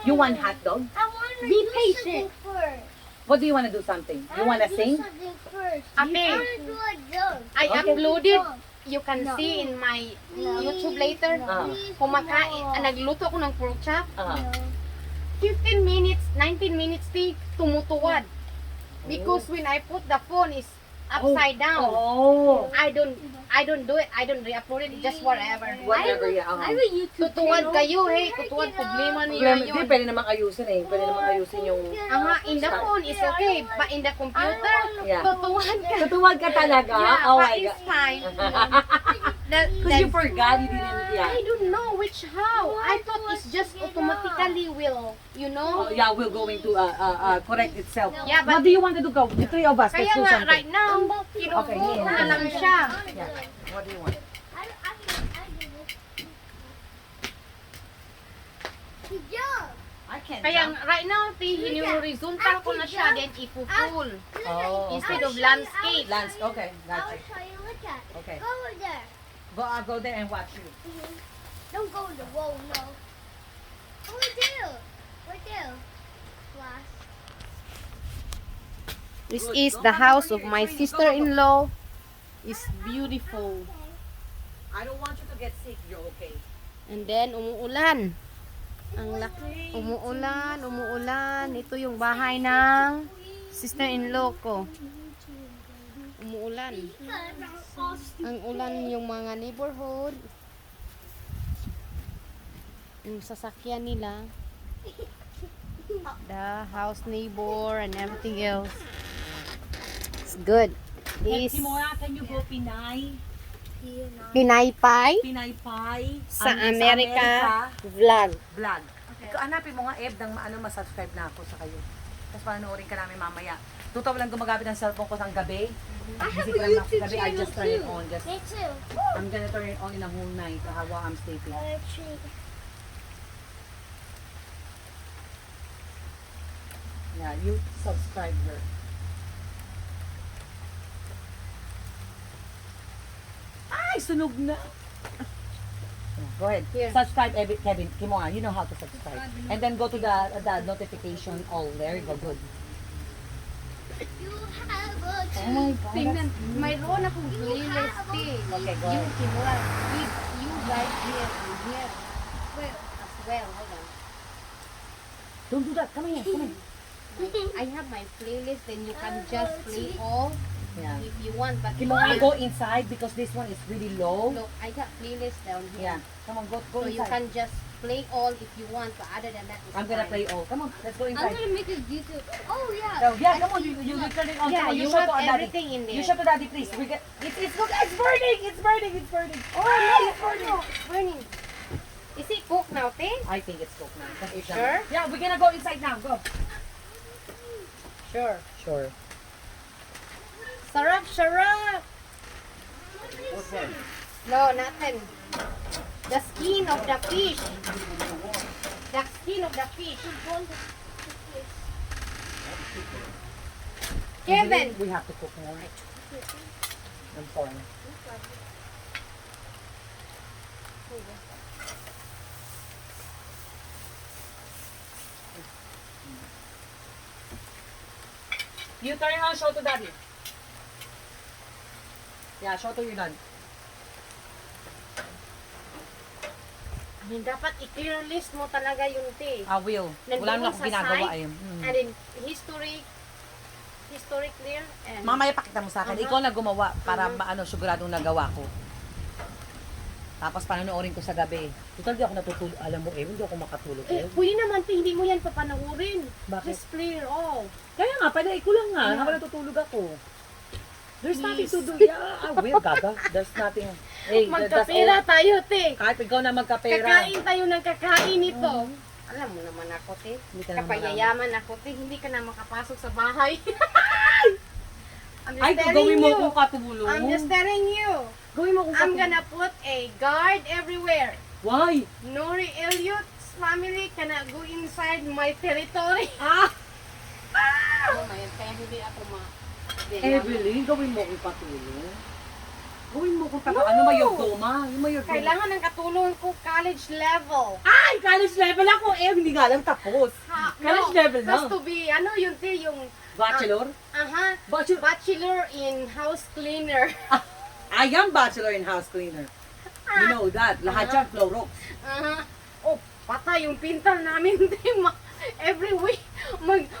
You want hot dog?
I want to
Be
do
patient.
something first.
What do you want to do? Something? You want to
do
sing?
something first.
Ate.
I want to do a joke.
I
Okay.
uploaded, you can
No.
see in my
No.
YouTube later,
Ah.
kumakain,
No.
nagluto ako ng pork chop,
Uh-huh.
15 minutes, 19 minutes, tumutuwad. Because when I put the phone is upside down.
Oh.
I don't do it. I don't re-upload it. Just whatever.
Whatever, yeah.
I have a YouTube
Tutuwad
channel.
kayo, hey. Tutuwad, problema niyo
Problema,
yun.
di, pwede namang ayusin eh. Pwede namang ayusin yung...
In the phone is okay, but in the computer,
Yeah.
tutuwad ka.
Tutuwad ka talaga?
Yeah,
Oh
but
my
it's
God.
time.
Because you forgot, you didn't, yeah.
I don't know which how. I thought it's just automatically will, you know?
Oh, yeah, we're going to correct itself.
Yeah, but-
What do you want to do? Go. The three of us.
Kaya
Let's do
nga,
something.
right now,
Okay,
kinukuha
yeah.
na lang siya.
Yeah. What do you want?
I do this. Yeah.
I can't
Kaya
jump.
right now, hini-horizontal ko na siya, then ipo-full.
Oh,
Instead
I'll
of
show you,
landscape.
Okay,
I'll
gotcha.
show you. Look at.
Okay.
Go over there.
I'll go there and watch you.
Don't go to the wall, no. Over there. Right there. Glass.
This
Good.
is
Don't
the
come
house
over
of
here.
my
It's raining. Go,
sister-in-law. It's beautiful.
I don't want you to get sick. You're okay.
And then, umuulan. Ang laki. Umuulan. Ito yung bahay ng sister-in-law ko. Umuulan. Ang ulan yung mga neighborhood. Yung sasakyan nila. The house neighbor and everything else. It's good. This
Timora, can you go Pinay?
Pinay Pie
Pinay Pie?
sa America vlog.
Vlog. Ikaw, hanapin mo nga, Eb, nang masubscribe na ako sa kayo. Tapos panoorin ka namin mamaya. Tuto lang gumagamit ng cellphone ko sa gabi. Busy ko lang ako sa gabi. I just turn it on.
Me too.
I'm gonna turn it on in the whole night while I'm sleeping. Yeah, you subscribe her. Ay, sunog na. Go ahead.
Here.
Subscribe, Kevin. Kimona, you know how to subscribe. And then go to the notification all. There you go. Good.
You have a
Oh my God.
Tingnan, mayroon akong playlist eh.
Okay, go
You,
ahead.
Kimura, you guys here and here as well. Hold on.
Don't do that. Come here. Come here.
I have my playlist, then you can just play all
Yeah.
if you want. But
Kimona, go inside because this one is really low.
look, I got playlist down here.
Yeah. Come on, go
So you
inside.
can just play all if you want, but other than that, it's
I'm gonna
fine.
play all. Come on, let's go
I'm
inside.
gonna make a YouTube. Oh yeah.
So, yeah, come on, you turn it on.
Yeah,
Come on,
you
show
have
to our daddy.
everything in there.
You show to daddy, please. We get, it's burning, it's burning, it's burning.
Oh no, it's burning. It's burning. Is it cooked now, te?
I think it's cooked now.
You sure?
Yeah, we're gonna go inside now. Go.
Sure.
Sure.
Sarap, sarap.
Okay.
No, nothing. The skin of the fish. The skin of the fish. Kevin.
We have to cook more. I'm sorry. You turn it on, show to daddy. Yeah, show to your dad.
Dapat i-clear list mo talaga yung te.
I will. Wala naman ako
Nandoon sa
ginagawa
side,
ayun.
And then history clear and
Mamaya pakita mo sa akin. Ikaw na gumawa para siguradong nagawa ko. Tapos panonoorin ko sa gabi. Total di ako natutulog. Alam mo, hindi ako makatulog.
pwede naman te, hindi mo yan papanahurin.
Bakit?
Just clear all.
Kaya nga, pala ko lang nga. Habang natutulog ako. There's nothing to do. Yeah, I will, gaga. There's nothing. Hey,
Magkapera tayo te.
Kahit ikaw na magkapera.
Kakain tayo ng kakain ito. Alam mo naman ako te.
Hindi ka naman
Kapayayaman ako te. Hindi ka na makapasok sa bahay. I'm just
Ay,
telling
gawin mo
you.
kung katulong.
I'm just telling you.
Gawin mo kung
I'm
katulong.
gonna put a guard everywhere.
Why?
Nori Elliott's family cannot go inside my territory.
Ah!
Oh my God, kaya hindi ako
Evelyn, gawin mo kung katulong. Gawin mo kung ano mayordoma. Yung mayordoma.
Kailangan ng katulong ko college level.
Ay, college level ako. Hindi nga lang tapos. College level na.
Has to be, ano yun te, yung,
Bachelor?
bachelor in house cleaner.
I am bachelor in house cleaner. You know that. Lahat yan, Clorox.
Oh, patay yung pintal namin te. Every week,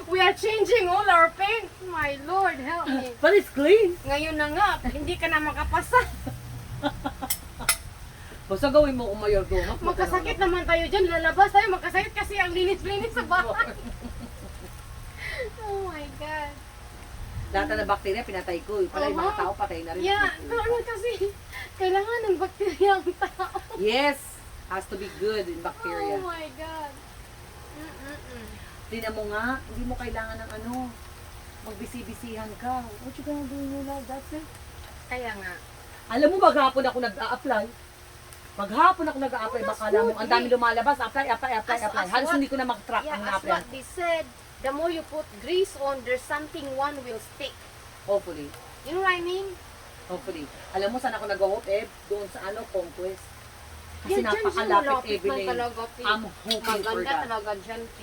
we are changing all our paint. My Lord, help me.
But it's clean.
Ngayon na nga, hindi ka na makapasa.
Basta gawin mo kung mayordoma.
Magkasakit naman tayo dyan. Lalabas tayo. Magkasakit kasi ang linis-linis sa bahay. Oh my God.
Lahat na bacteria, pinatay ko. Pala yung mga tao, patay na rin.
Yeah, ano kasi, kailangan ng bakterya ang tao.
Yes. Has to be good in bacteria.
Oh my God. Mm-mm-mm.
Tingnan mo nga, hindi mo kailangan ng magbisi-bisihan ka. What you gonna do in your life? That's it.
Kaya nga.
Alam mo, maghapon ako nag-a-apply. Maghapon ako nag-a-apply, baka alam mo, ang dami lumalabas, apply. Halos hindi ko na mag-track
Yeah,
ang
as
na-apply.
what they said, the more you put grease on, there's something one will stick.
Hopefully.
You know what I mean?
Hopefully. Alam mo, saan ako nag-hope, doon sa Conquest. Kasi
Yeah, dyan siya
napakalapit,
malapit man
Evelyn.
talaga, P.
I'm hoping for
Maganda
that.
talaga dyan, P.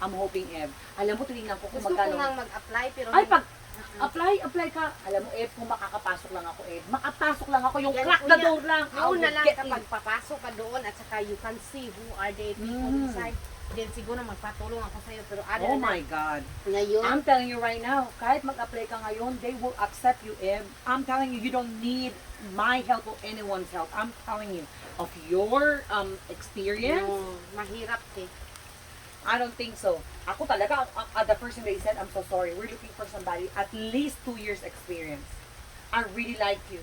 I'm hoping, Alam mo, tinignan ko kung
Gusto ko
magkano.
nang mag-apply, pero...
Ay, pag apply ka. Alam mo, kung makakapasok lang ako, makapasok lang ako, yung
Yan,
crack the
kuya,
door lang. I
Noon na
would
lang
get
kapag
in.
papasok ka doon at saka you can see who are the people inside. Then siguro magpatulong ako sa'yo. Pero other
Oh
than
my God.
that, ngayon,
I'm telling you right now, kahit mag-apply ka ngayon, they will accept you, I'm telling you, you don't need my help or anyone's help. I'm telling you, of your experience,
no, mahirap eh.
I don't think so. Ako talaga, at the first thing they said, I'm so sorry. We're looking for somebody at least 2 years experience. I really like you.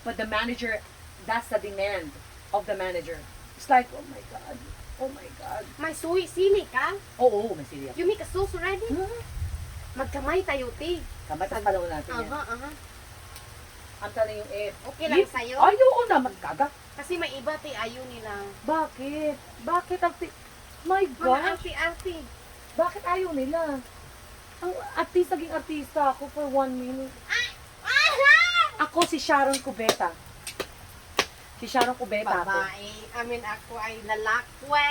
But the manager, that's the demand of the manager. It's like, oh my God. Oh my God.
May sili ka?
Oo, may serious.
You make a sauce already? Magkamay tayo, T.
Kamatas pa naman natin yan.
Aha.
I'm telling you,
Okay lang sa'yo?
Ay, oo naman, gaga.
Kasi may iba, T, ayaw nila.
Bakit? Bakit ang My
Mga
gosh,
arty-arty.
bakit ayaw nila? Ang naging artista ako for 1 minute. Ako si Sharon Cubeta. Si Sharon Cubeta ako.
Babae. I mean, ako ay lalakwe.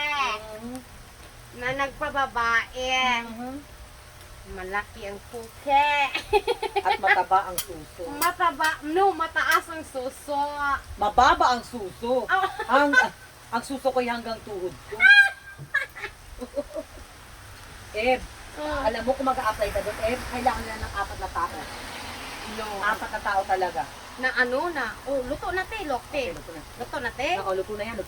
Na nagpababae. Malaki ang puke.
At mataba ang suso.
Mataas ang suso.
Mababa ang suso. Ang suso ko'y hanggang tuhod ko. Alam mo kung mag-a-apply ka doon, kailangan nila ng 4 na tao.
No.
4 na tao talaga.
Na ano na. Oh, luto na te, lokte.
Luto na.
Luto na te.
Oo, luto na yan.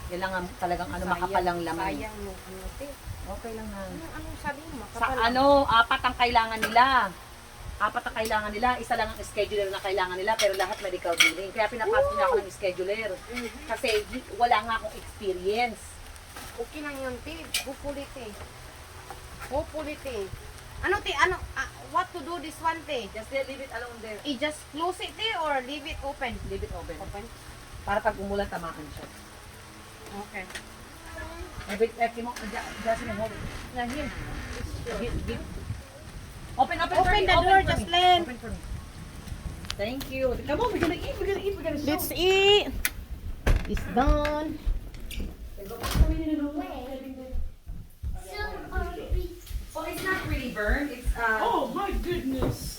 Yan lang ang talagang makapalang laman.
Sayang mo. Ano te?
Okay lang na.
Anong sabi mo?
Sa
Makapal.
4 ang kailangan nila. 4 ang kailangan nila. Isa lang ang scheduler na kailangan nila, pero lahat medical billing. Kaya pinapasok niya ako ng scheduler. Kasi wala nga akong experience.
Okay lang yun, te. Hopefully, te. Hopefully, te. Ano, te? Ano? What to do this one, te?
Just leave it alone there.
I-just close it, te, or leave it open?
Leave it open.
Open?
Para pag umulan, tamaan siya.
Okay.
Mo, just hold it.
Now, here.
Open
Open the door, Jocelyn.
Open for me. Thank you. Come on, we're gonna eat, we're gonna show.
Let's eat. It's done.
Oh, it's not really burned. It's
Oh my goodness.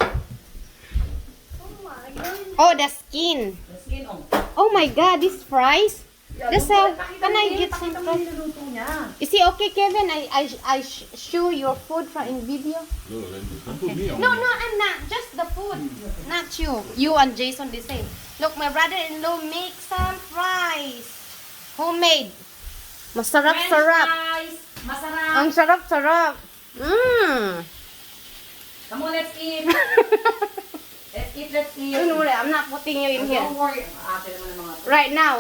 Oh, the skin.
the skin on.
Oh my God, this fries. That's how. Can I get some fries?
Niluluto niya.
Is it okay, Kevin? I show your food from in video.
Lord, don't put me on.
No, I'm not. Just the food, not you. You and Jason the same. Look, my brother-in-law make some fries, homemade. Masarap,
French
sarap.
fries. Masarap.
Ang sarap, sarap. Mmm.
Come on, let's eat. Let's eat.
Don't worry, I'm not putting you in here.
Don't worry. Ate naman ng mga
Right now.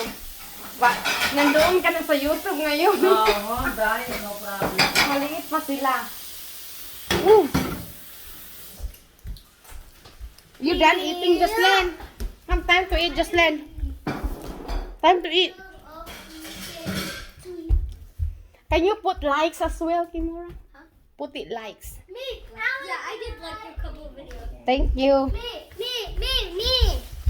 But, nandoon ka na sa YouTube ngayon.
Oo, dahil no problem.
Maliit pa sila. Ooh. You done eating, Jocelyn? Come, time to eat, Jocelyn. Time to eat. Can you put likes as well, Kimura?
Huh?
Put it likes.
Me. Yeah, I did like a couple of videos.
Thank you.
Me.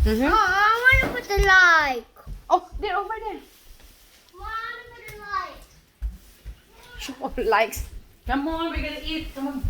Mm-hmm.
Oh, I want to put the like.
Oh, they're over there.
Want to put the like.
Show likes.
Come on, we're gonna eat. Come on.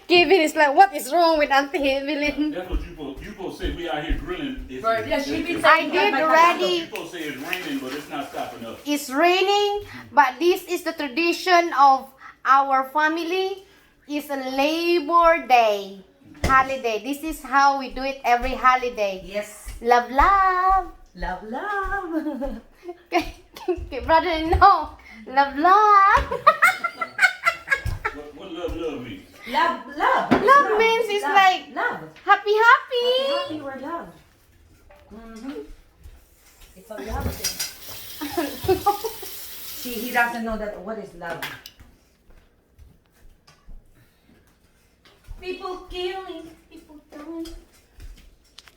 Kevin is like, what is wrong with Auntie Evelyn?
That's what you supposed to say. We out here grilling. It's,
Right, yeah, she been
I did
You
already.
supposed to say it's raining, but it's not stopping us.
It's raining, but this is the tradition of our family. It's a Labor Day holiday. This is how we do it every holiday.
Yes.
Love, love.
Love, love.
Brother-in-law. Love, love.
What love means?
Love.
Love means it's like
love.
happy, happy.
Happy word love. It's a love thing. He doesn't know that what is love. People killing, people dying.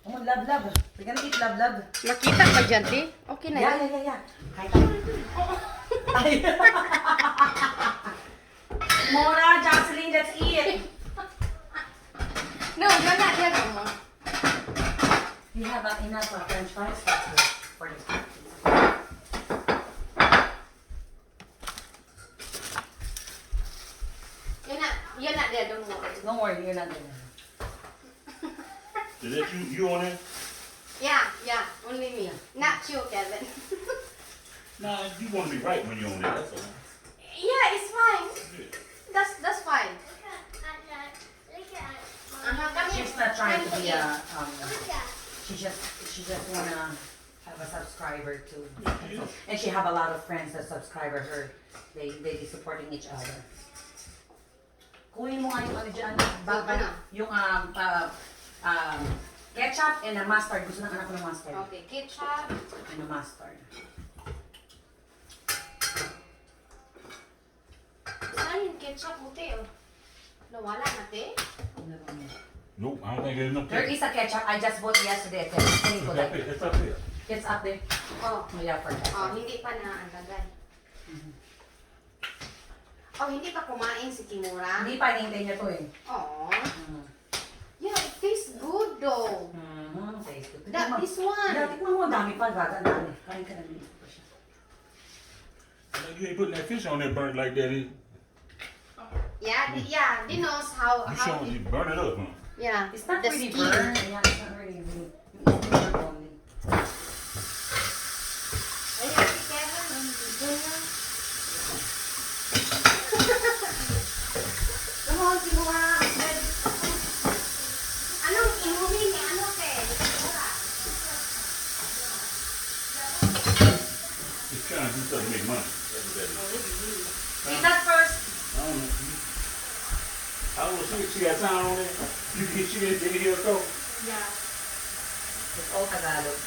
Come on, love. We're gonna eat love.
Makita ka dyan, Ti? Okay na yan.
Yeah. Kahit tayo. Ay. Mora, Jocelyn, let's eat.
No, you're not here, Mama.
You have enough French fries? That's good for this.
You're not there, don't worry.
Don't worry, you're not there.
Is that you on there?
Yeah, only me. Not you, Kevin.
Nah, you want to be right when you're on there. That's all.
Yeah, it's fine. That's fine.
Look at
Come here.
She's not trying to be a,
Look at.
she just wanna have a subscriber too. And she have a lot of friends that subscribe her. They be supporting each other. Kunin mo nga yung ano dyan,
Ano?
yung ketchup and a mustard. Gusto ng anak ko ng mustard.
Okay, ketchup.
And a mustard.
Saan yung ketchup mo, Te? Oh? Nawala na, Te?
Nope, I don't think there's enough.
There is a ketchup I just bought yesterday. Can you go like
It's up there.
it's up there?
Oh.
Oh yeah, for that.
Oh, hindi pa na ang lagay. Oh, hindi pa kumain si Kimura?
Hindi pa, hinihintay niya to eh.
Oh. Yeah, it tastes good though.
Taste good.
This one.
Dati mo, dami pa, gaga, dami. Kain ka na dito pa siya.
You ain't putting that fish on there burnt like that.
Yeah, he knows how
You showing you burn it up, huh?
yeah,
It's not
the
really
skin.
burn. Yeah, it's not really burn only.
Ayan, si Kevin, doon na. Come on, Kimura. Anong inumin ni ano, Te? Kimura.
Just trying to do something to make money. That's what that is.
Eat that first.
I don't know. I don't know. She got time on it. You can get she didn't hear her go.
It's all Tagalog.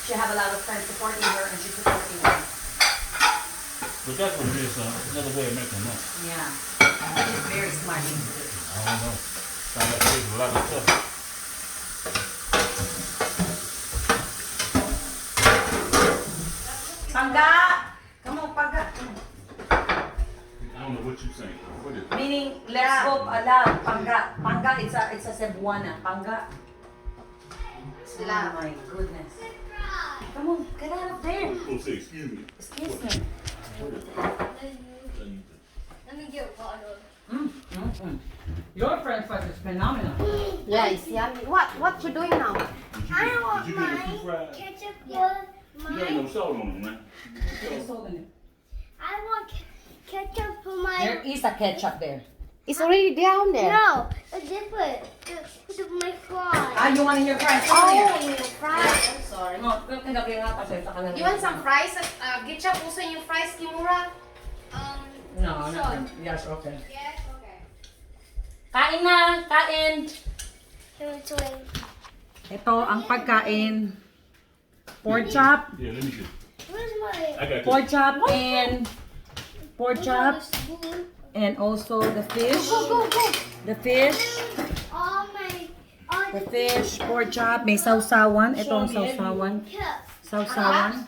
She have a lot of friends supporting her and she's supporting them.
But that's what it is, son. Another way of making money.
Yeah. She's very smart.
I don't know. Sound like there's a lot of stuff.
Pangga! Come on, pangga.
I don't know what you're saying. What is it?
Meaning, let's go, love, pangga. Pangga, it's a Cebuana. Pangga.
Sila.
Oh my goodness. Come on, get out of there.
Don't say excuse me.
Excuse me.
Let me get water.
Your French fries is phenomenal.
Yeah, it's yummy. What you doing now?
I want
Did you get the two
my
fries?
ketchup with
You ain't
my.
no salt on them, man.
I want ketchup for my.
There is a ketchup there.
It's already down there.
No, a different. With my fries.
Ah, you want in your fries?
Oh, you fries. I'm sorry.
No, kagabi nga kasi sa kanila.
You want some fries? Ketchup also in your fries, Kimura?
No, no. Yes, okay.
Yes, okay.
Kain na, kain.
Between.
Ito ang pagkain. Pork chop,
Yeah, let me get.
Where's my?
I got
pork chop
Spoon.
and also the fish.
Go.
The fish,
All my. All
the fish, pork chop, may sausawan. Ito ang sausawan.
cups.
Sausawan.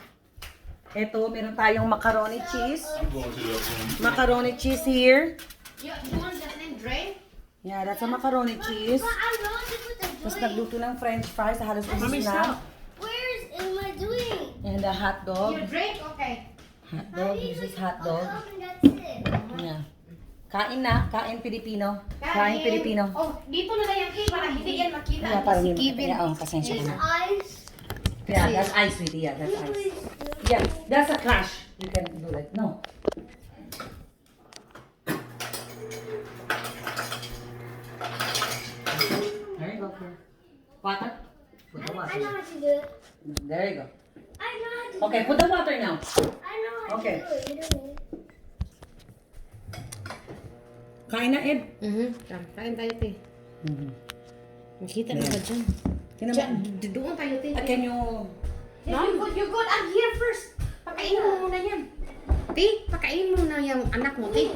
Ito, meron tayong macaroni cheese.
I'm going to the other room.
Macaroni cheese here.
You want that in drain?
Yeah, that's a macaroni cheese.
But I want to put the
Tapos
drink.
nagluto ng french fries, halos ubos na.
Where's am I doing?
And the hot dog.
You drink? Okay.
Hot dog, this is hot dog.
That's it.
Yeah. Kain na, kain Pilipino. Kain Pilipino.
Oh, dito na lang yung key para hindi yan makita.
Yeah, parang
si
yun.
Kevin.
Yeah, oh, pasensya
These
ka na.
eyes.
Yeah, that's ice, sweetie. Yeah, that's ice. Yeah, that's a crush. You can do it. No. There you go, Claire. Water? Put the
I
water.
know how to do it.
There you go.
I know how to
Okay, put the water now.
I know how
Okay.
to do it. You don't need.
Kain na, Ed.
Kain tayo, te. Makita na ba dyan?
Kinabahan.
Doon tayo, te.
Can you...
No, you good. I'm here first. Pakainin mo muna yan. Te, pakainin mo na yung anak mo, te.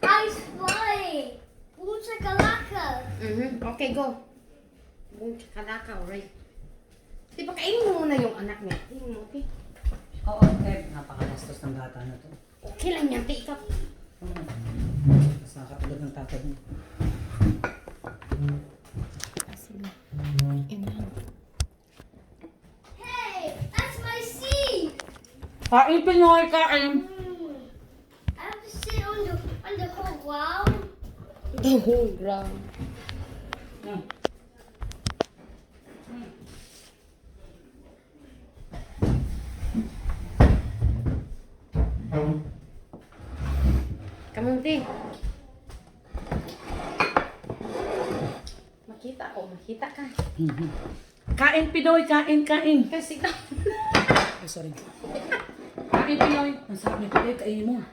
Ice flying. Who's shakalaka.
Okay, go. Boom, chakalaka, alright. Di ba, kainin mo muna yung anak niya. Kainin mo, okay?
Oo, napakagastos ng bata na to.
Okay lang yan, te. Ikaw.
Mas nakakatulog ng tatay mo.
Hey, that's my seat.
Kain, Pinoy, kain!
I have to sit on the whole wow.
The whole ground. Kamunti. Makita ako, makita ka.
Kain, Pinoy, kain, kain!
Kasi na.
Ay, sorry. Kain, Pinoy! Ang sarap nito, kainin mo.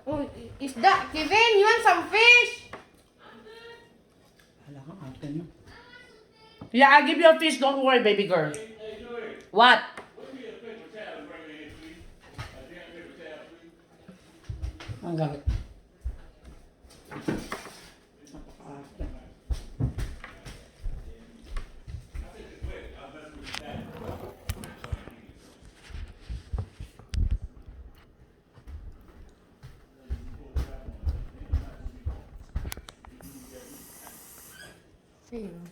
Oh, isda. Kevin, you want some fish?
Hala ka, ate mo. Yeah, I'll give you a fish. Don't worry, baby girl. What? Ang gamit. Napaka-ate.
Ayun.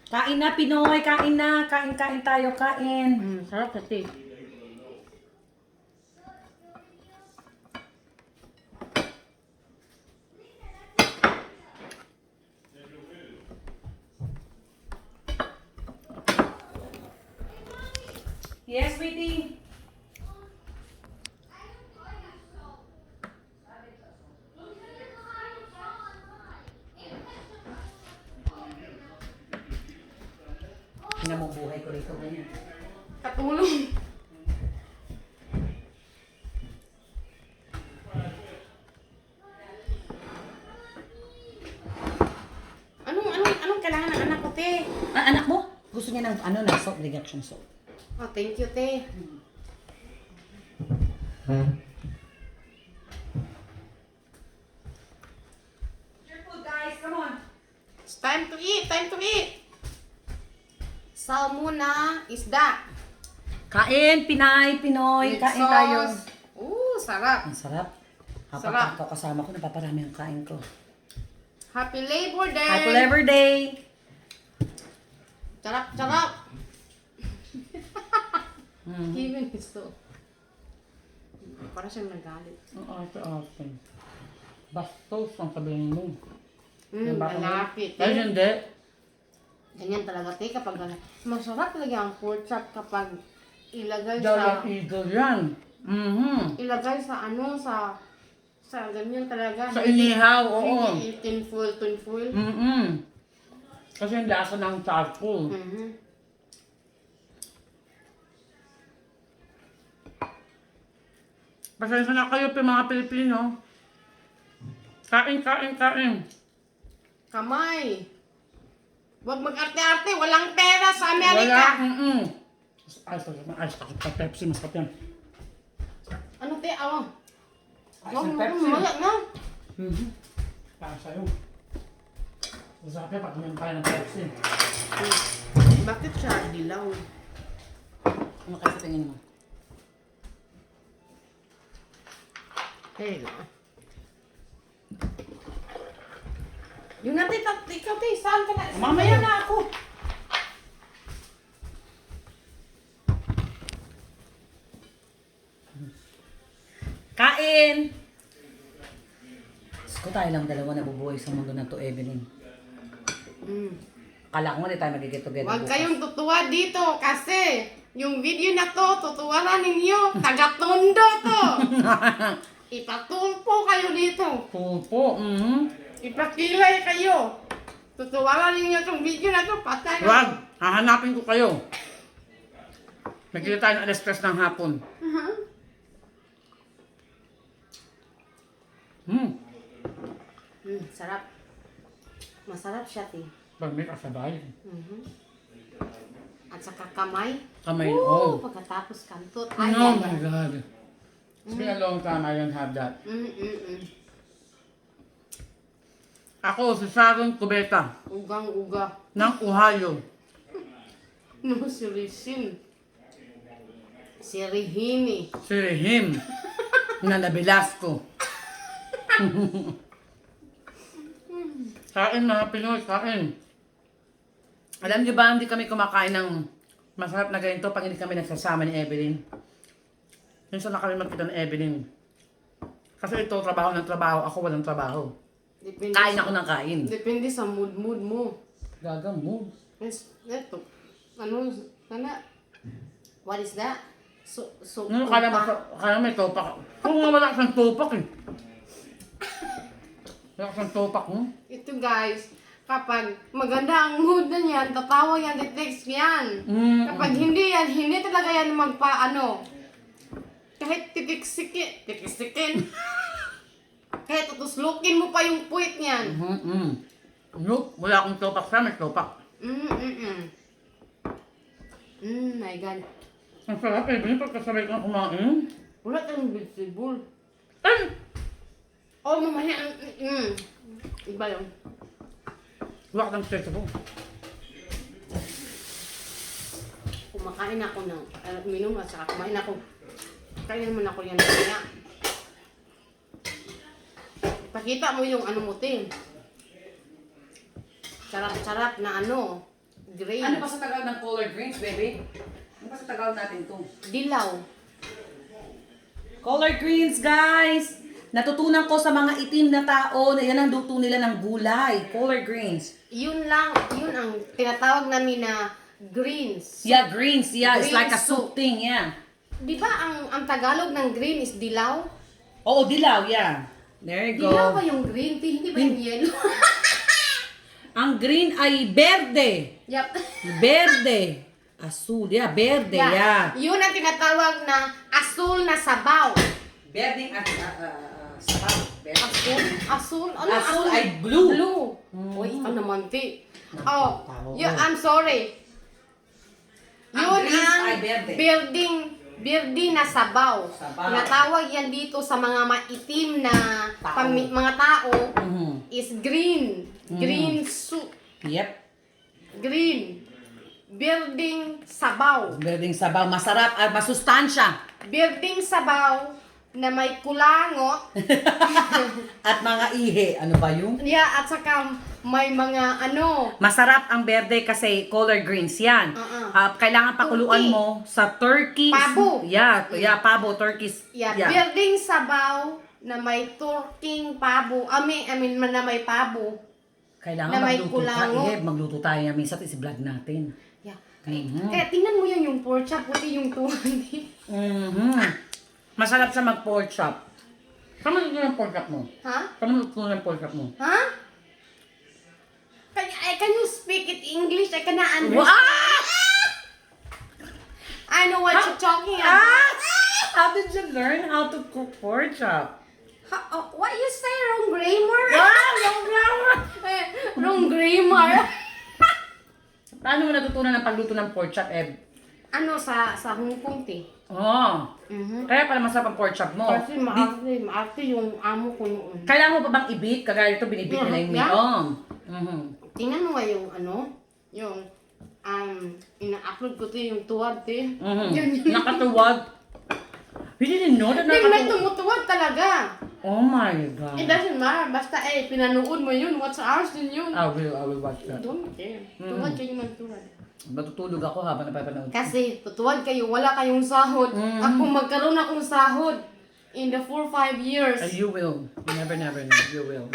Kain na, Pinoy. Kain na. Kain tayo. Kain.
Sarap kasi.
Yes, sweetie. Tingnan mo buhay ko rito. Ganyan.
Katulong. Anong kailangan ng anak ko, te?
Ah, anak mo? Gusto niya ng ano na salt reduction salt.
Oh, thank you, te.
Your food, guys. Come on.
It's time to eat. Time to eat. Salmona, isda.
Kain, Pinay, Pinoy.
With
Kain tayo.
sauce. Sarap.
Ang sarap. Habang
Sarap.
ako kasama ko, napaparami ang kain ko.
Happy Labor Day.
Happy Labor Day!
Charap, charap. Even gusto. Para siyang nagalit.
Ang ate-ate. Bastos ang sabihin mo.
Malapit.
Ay, hindi.
Ganyan talaga, te, kapag masarap talaga ang pork chop kapag ilagay
Jolly
sa
Eagle yan.
ilagay sa sa ganyan talaga.
Sa inihaw, oo.
Hindi tinfoil.
Kasi yung lasa ng charcoal. Pasensya na kayo, mga Pilipino. Kain.
Kamay. Huwag mag-arte-arte, walang pera sa Amerika.
Ay, takot pa Pepsi, mas kapyan.
Ano, te, awa?
Ay, sa Pepsi.
Wala na.
Para sa'yo. Sabi, pag uminom kayo ng Pepsi.
Bakit siya dilaw?
Ano kayo sa tingin mo?
Hey, yung natin, ikaw, te, saan ka na?
Mamaya na ako. Kain! Ko tayo lang dalawa nabubuhay sa mundo na to, Evelyn. Kala ko nga di tayo magigit together.
Huwag kayong tutuwa dito kasi yung video na to, tutuwa na ninyo. Taga-tondo to. Ipatulpo kayo dito.
Pulpo,
Ipakilay kayo. Tutuwa na ninyo itong video na to. Patay na.
Wag! Hahanapin ko kayo.
Nagkita tayo ng alas 3 ng hapon.
Sarap. Masarap siya, ti.
Pag may kasabay.
At saka kamay.
Kamay,
Oo,
oh.
pagkatapos kantot.
Oh my God. It's been a long time I don't have that. Ako, si Sharon Cubeta,
Ugang-uga.
ng Ohio.
No, si Risin. Si Rihini.
Si Rehim, na Nabilasco. Kain mga Pinoy, kain. Alam niyo ba, hindi kami kumakain ng masarap na ganito pag hindi kami nagsasama ni Evelyn. Minsan na kami magkita ni Evelyn. Kasi ito, trabaho ng trabaho, ako walang trabaho.
Depende
Kain
sa-
ako ng kain.
Depende sa mood mo.
Gagang mo.
Yes, eto. Ano, what is that? So,
Ano kala may topak. Kung nga wala kang topak eh. Wala kang topak mo.
Ito guys, kapag maganda ang mood na yan, tatawa yan, text yan. Kapag hindi yan, hindi talaga yan magpaano. Kahit titiksikin. Kahit tutuslukin mo pa yung puwit niyan.
Nope, wala akong topak sa may topak.
My God.
Ang sarap eh, ganyan pagkasabay kang kumain.
Wala tayong vegetable.
Ay!
Oh, mamaya. Iba yun.
Wala kang stress ako.
Kumakain ako ng minum at saka kumain ako. Kain naman ako yan mamaya. Pakita mo yung ano mo, Tim. Sarap-sarap na ano. Grain.
Ano pa sa Tagalog ng collard greens, baby? Ano pa sa Tagalog natin ito?
Dilaw.
Collard greens, guys! Natutunan ko sa mga itim na tao na yan ang luto nila ng gulay. Collard greens.
Yun lang, yun ang tinatawag namin na greens.
Yeah, greens. Yeah, it's
Green
like a soup
soup.
thing, yeah.
Di ba ang Tagalog ng green is dilaw?
Oo, dilaw, yeah. There you
Dilaw ba
go.
yung green tea? Hindi ba yung yellow?
Ang green ay berde.
Yup.
Berde. Azul, yeah, berde, yeah.
Yun ang tinatawag na asul na sabaw.
Berdeng sabaw.
Asul? Asul? Ano
Asul ay blue.
Blue. Uy, ikaw naman, ti. Oh,
Tao.
I'm sorry.
Ang
Yun
greens
ang
ay berde.
berde na sabaw.
Sabaw.
Tinatawag yan dito sa mga maitim na
Tao.
mga tao
Mhm.
is green. Green soup.
Yep.
Green. Berdeng sabaw.
Berdeng sabaw. Masarap at masustansya.
Berdeng sabaw na may kulangot.
At mga ihe. Ano ba yun?
Yeah, at saka may mga ano.
Masarap ang berde kasi color greens yan. Kailangan pakuluan
Turkey.
mo sa turkey.
Pabo.
Yeah, pabo, turkeys.
Yeah, berdeng sabaw na may turking pabo. I mean na may pabo.
Kailangan
na may
magluto
kulangot.
tayo. Magluto tayo yan. Minsan isi-vlog natin.
Yeah.
Mhm.
Kaya tingnan mo yan yung pork chop, puti yung tuwan.
Masarap sa mag-pork chop. Saan mo ito ng pork chop mo?
Ha?
Saan mo ito ng pork chop mo?
Ha? Can you speak it English? I cannot understand.
Ah!
I know what you're talking about.
How did you learn how to cook pork chop?
What you say? Wrong grammar?
Wrong grammar!
Wrong grammar.
Paano mo natutunan ang pagluto ng pork chop, Eb?
Ano sa Hong Kong, te?
Oh. Kaya pala masarap ang pork chop mo.
Kasi maarte yung amo ko noon.
Kailangan mo pa bang i-beat? Kagaya ito, binibit nila yung
Yeah.
meat.
Tingnan mo nga yung ano, yung ina-upload ko to yung tuwad, te. Yan yun.
Nakatuwad. We didn't know that
Hindi may
nakatuwad.
tumutuwad talaga.
Oh my God.
It doesn't matter. Basta pinanood mo yun. What's ours din yun.
I will watch that.
Don't care. Tuwad kayo ng tuwad.
Matutulog ako habang napapanood.
Kasi tutuwad kayo, wala kayong sahod. Ako magkaroon akong sahod in the 4-5 years.
You will. You never know. You will.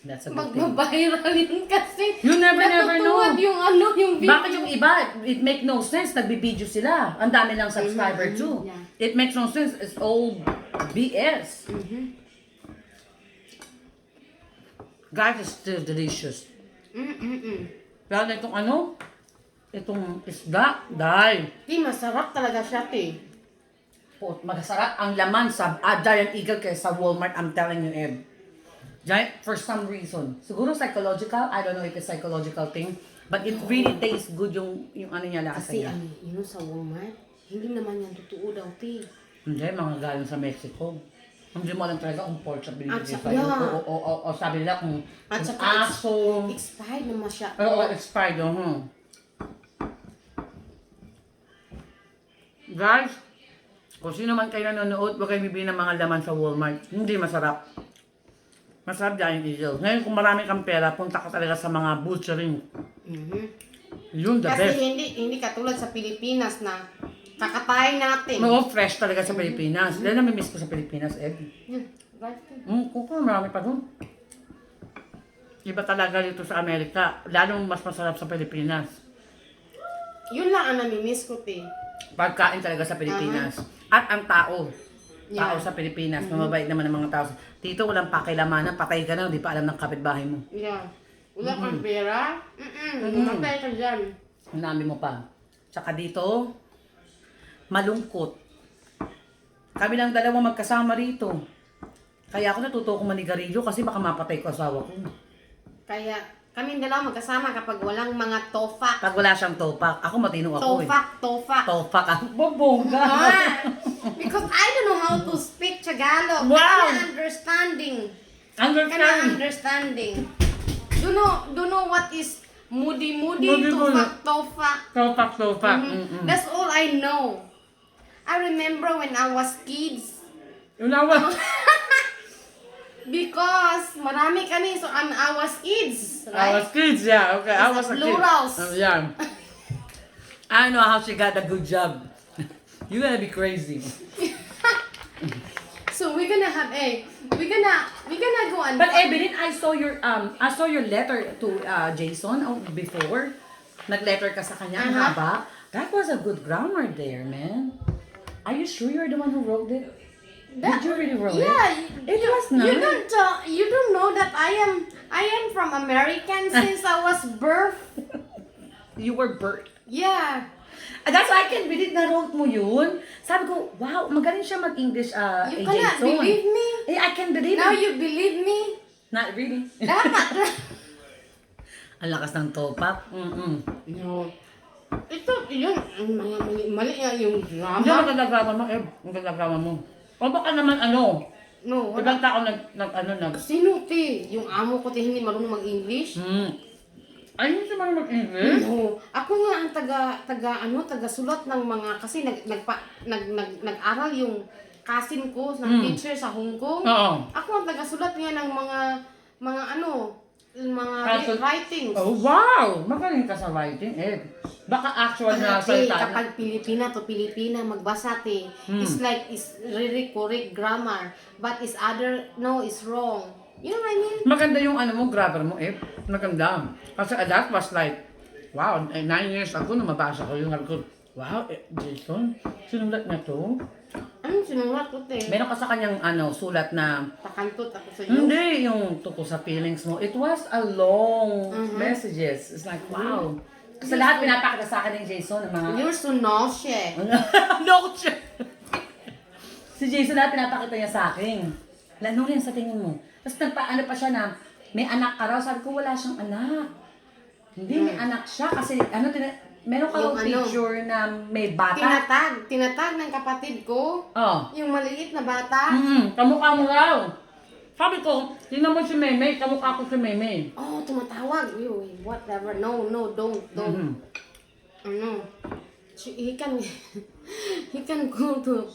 That's a good thing.
Magbabiral yun kasi.
You never know.
Natutuwad yung ano, yung video.
Bakit yung iba, it make no sense. Nagbibideo sila. Ang dami lang subscriber too.
Yeah.
It makes no sense. It's all BS. Guys, it's still delicious. Lalo na itong ano? itong isda. Dahil,
Di, masarap talaga siya, te.
magasarap ang laman sa Giant Eagle kaysa sa Walmart, I'm telling you, Eb. Giant, for some reason. Siguro psychological, I don't know if it's psychological thing, but it really tastes good yung ano niya, lasa
Kasi
niya.
yun sa Walmart, hindi naman yan totoo daw, te.
Hindi, mga galing sa Mexico. Hindi mo alam talaga kung pork chop binibigay
At saka,
sa'yo.
yeah.
O sabi nila kung
At
kung
saka,
aso.
expired naman siya.
Oo, expired. Guys, kung sino man kayo nanonood, huwag kayo bibili ng mga laman sa Walmart. Hindi masarap. Masarap Giant Eagle. Ngayon, kung marami kang pera, punta ka talaga sa mga butchering.
Mhm.
Yun, the
Kasi
best.
hindi katulad sa Pilipinas na kakatayin natin.
Oo, fresh talaga sa Pilipinas. Dahil namimiss ko sa Pilipinas, Ed.
Yun, right, te.
Kuko, marami pa dun. Iba talaga dito sa Amerika. Lalo mas masarap sa Pilipinas.
Yun lang ang namimiss ko, te.
Pagkain talaga sa Pilipinas. At ang tao. Tao
Yeah.
sa Pilipinas. Mababait naman ang mga tao. Dito walang pakilamanan. Patay ka na. Di pa alam ng kapitbahay mo.
Yeah. Wala kang pera? Matay ka dyan.
Ang dami mo pa. Tsaka dito, malungkot. Kami lang dalawa magkasama rito. Kaya ako natuto kong manigarilyo kasi baka mapatay ko asawa ko.
Kaya kaming dalawa magkasama kapag walang mga tofak.
Pag wala siyang topak, ako matino ako eh.
Tofak.
Topak ah. Bobongga.
Ah, because I don't know how to speak Tagalog.
Wow.
Kana understanding.
Understand?
Understanding. Do know what is moody,
Moody.
tofak.
Topak.
That's all I know. I remember when I was kids.
Yun naman.
Because marami kami, so I was kids,
I
right?
was kids, yeah. Okay, I
It's
was a kid.
plurals.
Yeah. I know how she got a good job. You gotta be crazy.
So we're gonna have we're gonna go and
But Evelyn, I saw your letter to Jason before. Nag-letter ka sa kanya, ang haba. That was a good grammar there, man. Are you sure you're the one who wrote it? Did you really wrote
yeah,
it? It was nice.
you don't know that I am from American since I was birth.
You were birthed.
Yeah.
That's why I can believe na wrote mo yun. Sabi ko, wow, magaling siya mag-English,
You
Jason.
cannot believe me.
Eh, I can believe
Now
it.
you believe me.
Not really.
Dapat.
Ang lakas ng topak.
No. Ito, yun, mali nga yung
Hindi,
drama.
maganda grammar mo, Maganda grammar mo. O baka naman
No, wala.
ibang tao nag.
Sino, te? Yung amo ko, te, hindi marunong mag-English?
Ay, hindi siya marunong mag-English?
No. Ako nga ang taga sulat ng mga, kasi nag-aral yung cousin ko ng teacher sa Hong Kong.
Oo.
Ako ang taga-sulat niya ng mga
Kaso-
writings.
Oh, wow! Magaling ka sa writing, Baka actual na
Te,
salita.
kapag Pilipina to Pilipina magbasa, te, it's like, it's really correct grammar, but it's it's wrong. You know what I mean?
Maganda yung grammar mo, Maganda. Kasi that was like, wow, 9 years ago na mabasa ko yung ko. Wow, Jason, sinulat na to?
Anong sinulat ko, te?
Meron ka sa kanyang sulat na
Pakantot ako sa iyo.
hindi yung tungkol sa feelings mo. It was a long messages. It's like, wow. Kasi lahat pinapakita sa akin ng Jason ng mga...
You're so naughty.
No, siya. Si Jason lahat pinapakita niya sa akin. Ano rin sa tingin mo? Tapos nagpaano pa siya na, may anak ka raw. Sabi ko, wala siyang anak. Hindi, may anak siya. Kasi meron ka
Yung
raw picture na may bata.
Tinatag ng kapatid ko.
Oh.
Yung maliit na bata.
Kamukha mo raw. Sabi ko, tingnan mo si Maymay, kamukha ko si Maymay.
Oh, tumatawag. Whatever. No, don't. He can go to...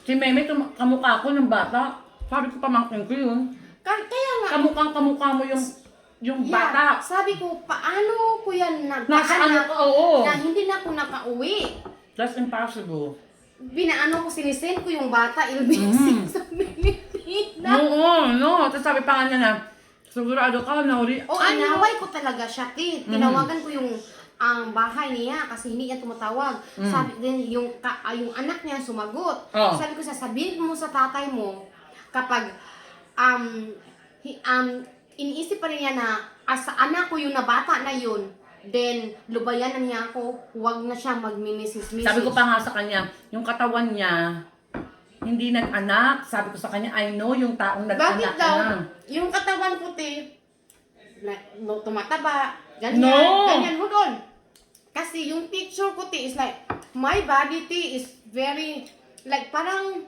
Si Maymay, kamukha ko ng bata. Sabi ko, pamangkin ko yun.
Kaya nga,
Kamukha mo yung bata.
sabi ko, paano ko yan
Nasa ano ka, oo.
na hindi na ako nakauwi.
That's impossible.
Binaano ko, sinisend ko yung bata, ilbisig sa Pilipinas.
No. Tapos sabi pa nga niya na, sigurado ka na uli.
Inaway ko talaga siya, Kit. Tinawagan ko yung ang bahay niya kasi hindi niya tumatawag. Sabi din yung anak niya sumagot.
Oh.
Sabi ko, sasabihin mo sa tatay mo kapag iniisip pa rin niya na sa anak ko yung nabata na yun, Then, lubayan na niya ako. Huwag na siya magmi-message.
Sabi ko pa nga sa kanya, yung katawan niya, hindi nag-anak. Sabi ko sa kanya, I know yung taong
Bakit
nag-anak
daw?
na.
Yung katawan ko, tumataba. Ganyan.
No!
Ganyan. Hold on. Kasi yung picture ko, is like, my body, is very, like, parang,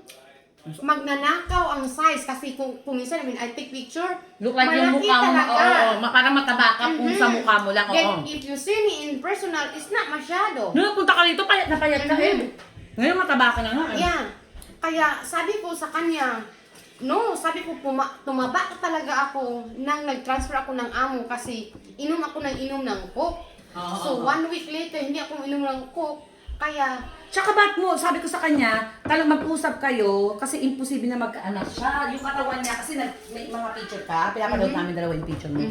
magnanakaw ang size. Kasi kung minsan, I take picture,
Look like yung
malaki
mukha mo,
talaga.
parang mataba ka kung
Mhm.
sa mukha mo lang,
Then,
oo.
if you see me in personal, it's not masyado.
Nung punta ka rito, payat na payat ka
Mhm.
Ngayon mataba ka na nga eh.
Yeah. Kaya sabi ko sa kanya, sabi ko tumaba talaga ako nang nag-transfer ako ng amo kasi inom ako ng Coke.
Oo,
So,
oo.
1 week later, hindi ako inom ng Coke. Kaya,
Tsaka ba't mo, sabi ko sa kanya, talagang mag-usap kayo kasi imposible na magkaanak siya. Yung katawan niya, kasi may mga picture ka, pinapanood namin dalawa yung picture mo.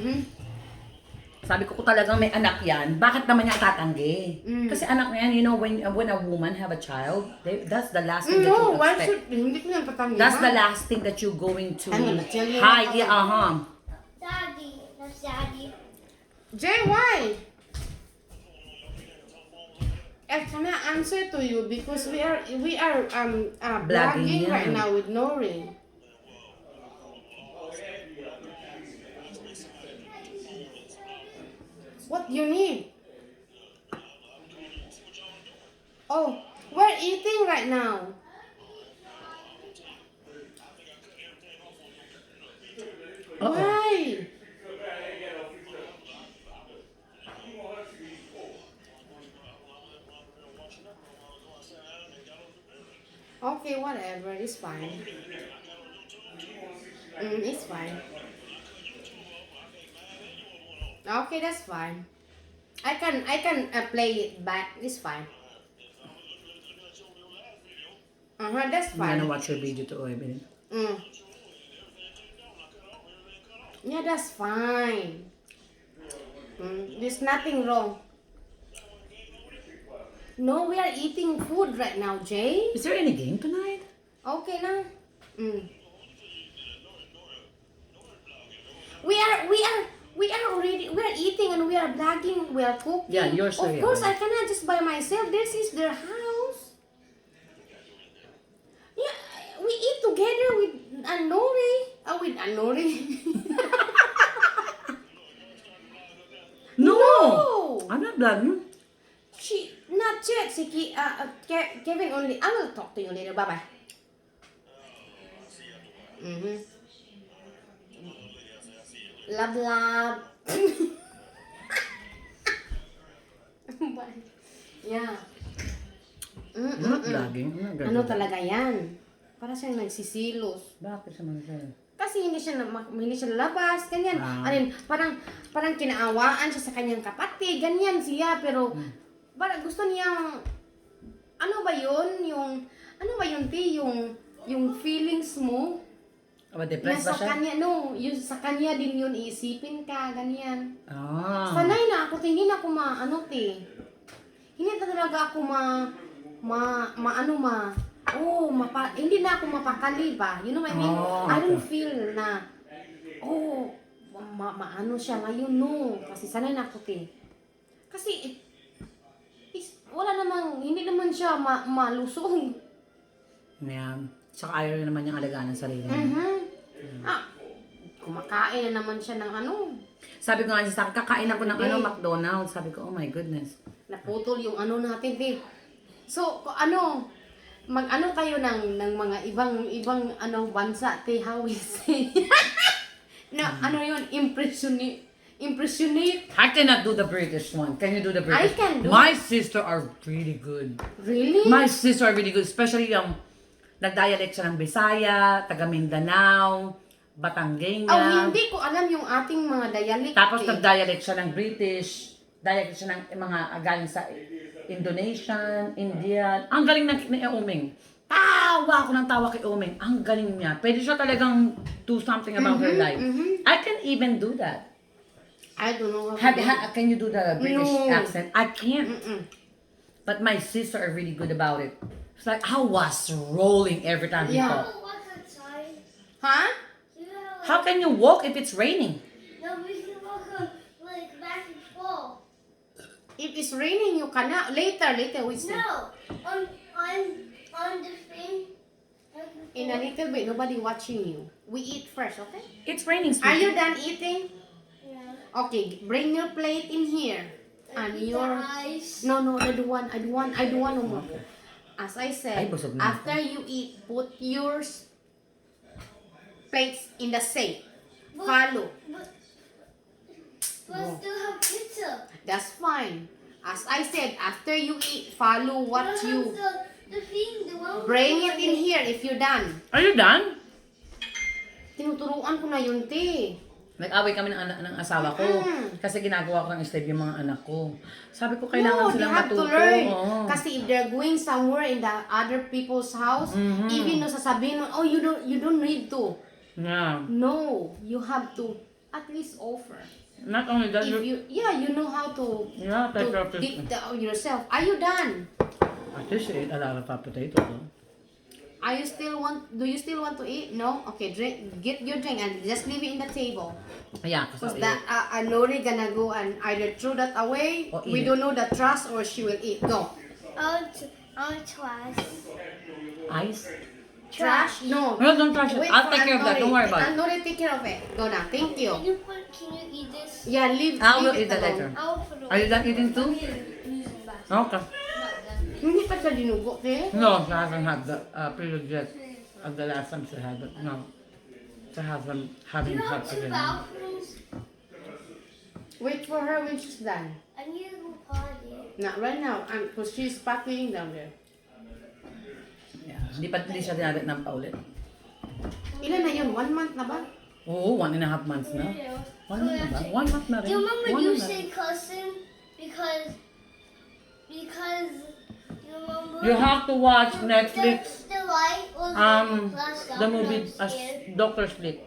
Sabi ko talagang may anak yan, bakit naman niya tatanggi? Kasi anak na yan, you know, when a woman have a child, that's the last thing that you
why
expect.
hindi ko yan patanggihan.
That's the last thing that you're going to
I'm gonna tell you
hide.
what
Yeah,
Daddy, that's Daddy.
Jay, why? I cannot answer to you because we are blogging
yeah.
right now with Nori. What you need? Oh, we're eating right now.
Uh-oh.
Why? Okay, whatever. It's fine. It's fine. Okay, that's fine. I can play it back. It's fine. That's
I'm gonna
fine.
watch your video to Evelyn.
Yeah, that's fine. There's nothing wrong. No, we are eating food right now, Jay.
Is there any game tonight?
Okay na. We are eating and we are vlogging, we are cooking.
Yeah, yours
Of
too,
course,
yeah.
I cannot just by myself. This is their house. Yeah, we eat together with Anori. With Anori.
No!
No!
I'm not done.
Not yet. Kevin only. I will talk to you later. Bye bye. Love, love. Bye. Yeah.
I'm not vlogging. I'm not gonna
Ano
do that.
talaga yan? Para siyang nagsisilos.
Bakit naman siya?
Kasi hindi siya lalabas, ganyan. Parang kinaawaan siya sa kanyang kapatid, ganyan siya. Pero, parang gusto niyang, ano ba yun? Yung feelings mo,
Depressed ba
nasa
siya?
kanya, yung sa kanya din yun, iisipin ka, ganyan.
Ah.
Sanay na ako, hindi na ako hindi na talaga ako hindi na ako mapakali ba? You know what I mean?
Oh,
I don't
okay.
feel na, maano siya ngayon, no. Kasi sanay na ako, Kasi, hindi naman siya malusong.
Yeah. Tsaka ayaw na naman niyang alagaan ang sarili niya.
Kumakain na naman siya ng
Sabi ko nga sa akin, kakain ako ng McDonald's. Sabi ko, oh my goodness.
naputol yung natin, So, mag-ano kayo ng mga ibang bansa, how we say. Yun, impressionate.
I cannot do the British one. Can you do the British?
I can do
My sister are really good.
Really?
My sister are really good. Especially nag-dialect siya ng Bisaya, taga Mindanao, Batangueña.
Hindi ko alam yung ating mga dialect.
Tapos nag-dialect siya ng British. Dialect siya ng mga galing sa Indonesian, Indian. Ang galing ni Uming. Tawa ako ng tawa kay Uming. Ang galing niya. Pwede siya talagang do something about her life. I can even do that.
I don't know how to do it.
Can you do the British
No.
accent? I can't. But my sister are really good about it. It's like I was rolling every time he
Yeah.
talked.
Walk outside.
Ha?
How can you walk if it's raining?
No, we can walk like back and forth.
If it's raining, you cannot. Later, we see.
No, on the thing.
In a little bit, nobody watching you. We eat first, okay?
It's raining,
Are
sweetie.
you done eating?
Yeah.
Okay, bring your plate in here. And
Eat
your...
the ice.
No, I don't want no more. As I
Ay,
said,
busog na
after you eat, put your plates in the sink. Follow.
But still have pizza.
That's fine. As I said, after you eat, follow what
But
you...
the thing, the one.
Bring it in here if you're done.
Are you done?
Tinuturuan ko na yun, te.
Nag-away kami ng asawa ko. Kasi ginagawa ko ng step yung mga anak ko. Sabi ko,
No,
kailangan
they
silang
have to
matuto.
learn.
Oo.
Kasi if they're going somewhere in the other people's house, even though sasabihin mo, oh, you don't need to.
Yeah.
No, you have to at least offer.
Not only that,
If you know how to
take care of
dig
it.
yourself. Are you done?
I just ate a lot of hot potato.
Do you still want to eat? No? Okay, get your drink and just leave it in the table.
Yeah,
Because
kasi
that Lori gonna go and either throw that away,
Or
we
eat it.
don't know the trust, or she will eat. Go.
I'll try.
ice.
Trash? No.
No, don't touch it.
Wait
I'll
for
take care of that. Don't worry about it.
Lori, take care of it. Go now. Thank you.
Can you eat this?
Yeah, leave.
I will
leave
eat that
alone.
later.
I'll put it
Are you done eating too?
using that.
Okay.
Hindi pa siya dinugo, te.
No, she hasn't had the period yet of the last time she had it. No. She hasn't having
You
had
have two
again.
bathrooms.
Wait for her when she's done.
I need to go potty.
Not right now, because she's packing down there.
Yeah. Hindi siya dinadit ng paulit.
Ilan na yun? 1 month na ba?
Oo, 1.5 months na. 1 month na ba? 1 month na rin.
Do you remember
1
you
month na
said
rin.
cousin because you remember
You have to watch Netflix.
the light was last
The movie
I'm scared.
Doctor Sleep.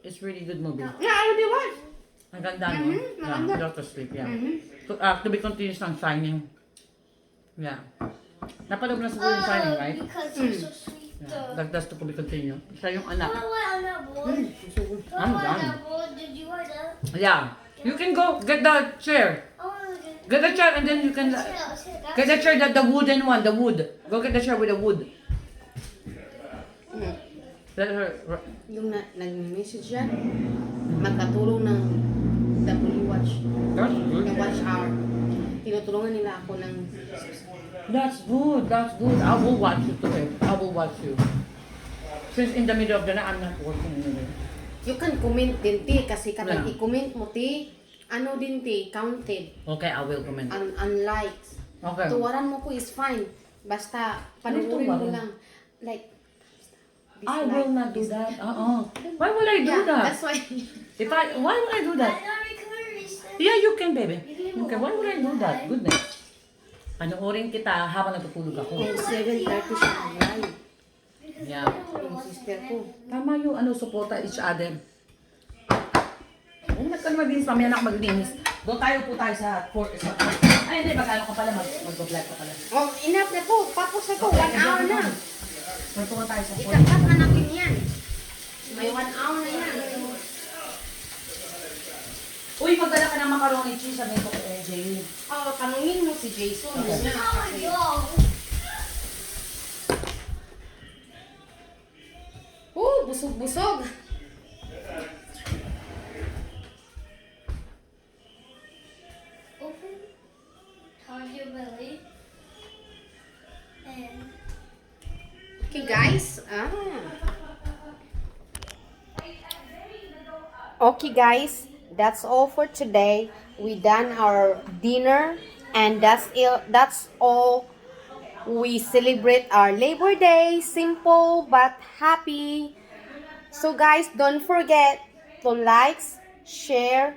It's really good movie.
Yeah, I already watched.
Ang ganda, no?
maganda.
Yeah, Doctor Sleep, yeah. To be continuous ng Shining. Yeah. Napanood na siguro yung Shining, right?
Because you're so sweet.
Yeah. That's to be continue. Siya yung anak.
What on that board?
I'm
What on
done.
that board? Did you write that?
Yeah. You can go get the chair.
I want to
Get the chair and then you can get the chair, the wooden one, the wood. Go get the chair with the wood. Let her.
Yung nag-message yan, magkatulong ng W-Watch.
That's good.
Yung watch hour. Tinutulungan nila ako ng...
That's good. That's good. I will watch you today. I will watch you. Since in the middle of the night, I'm not working anyway.
You can comment din, ti. Kasi kapag
Yeah.
i-comment mo, ti, ano din, ti, counted.
Okay, I will comment.
On likes.
Okay.
Tuwaran mo ko is fine. Basta, panuorin mo
tuwaran?
lang. Like,
I will not do that. Why would I do
Yeah,
that?
that's why.
Why would I do that? Yeah, you can, baby. Okay, why would I do that? Goodness. Panoorin kita habang natutulog ako.
Yung 7:30 siya live.
Yeah.
Yung sister ko.
Tama yung suporta each other. Kung maglinis, mamaya na ako maglinis. Doon tayo po tayo sa ay, hindi, mag-ano ka pala, mag-vlog ka pala.
Oh, enough na po. Tapos na po. 1 hour na.
Magpunta tayo sa
Itakat na natin yan. May 1 hour na yan.
Uy, magdala ka ng macaroni cheese, sabihin ko kay AJ.
Oh, tanungin mo si Jason. Muna kasi. Busog-busog.
Open, hug your belly, and
Okay, guys. Okay, guys. That's all for today. We done our dinner, and that's all. We celebrate our Labor Day. Simple but happy. So, guys, don't forget to like, share,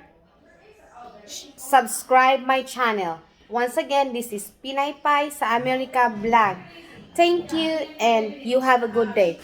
subscribe my channel. Once again, this is Pinay Pai sa America Vlog. Thank you and you have a good day.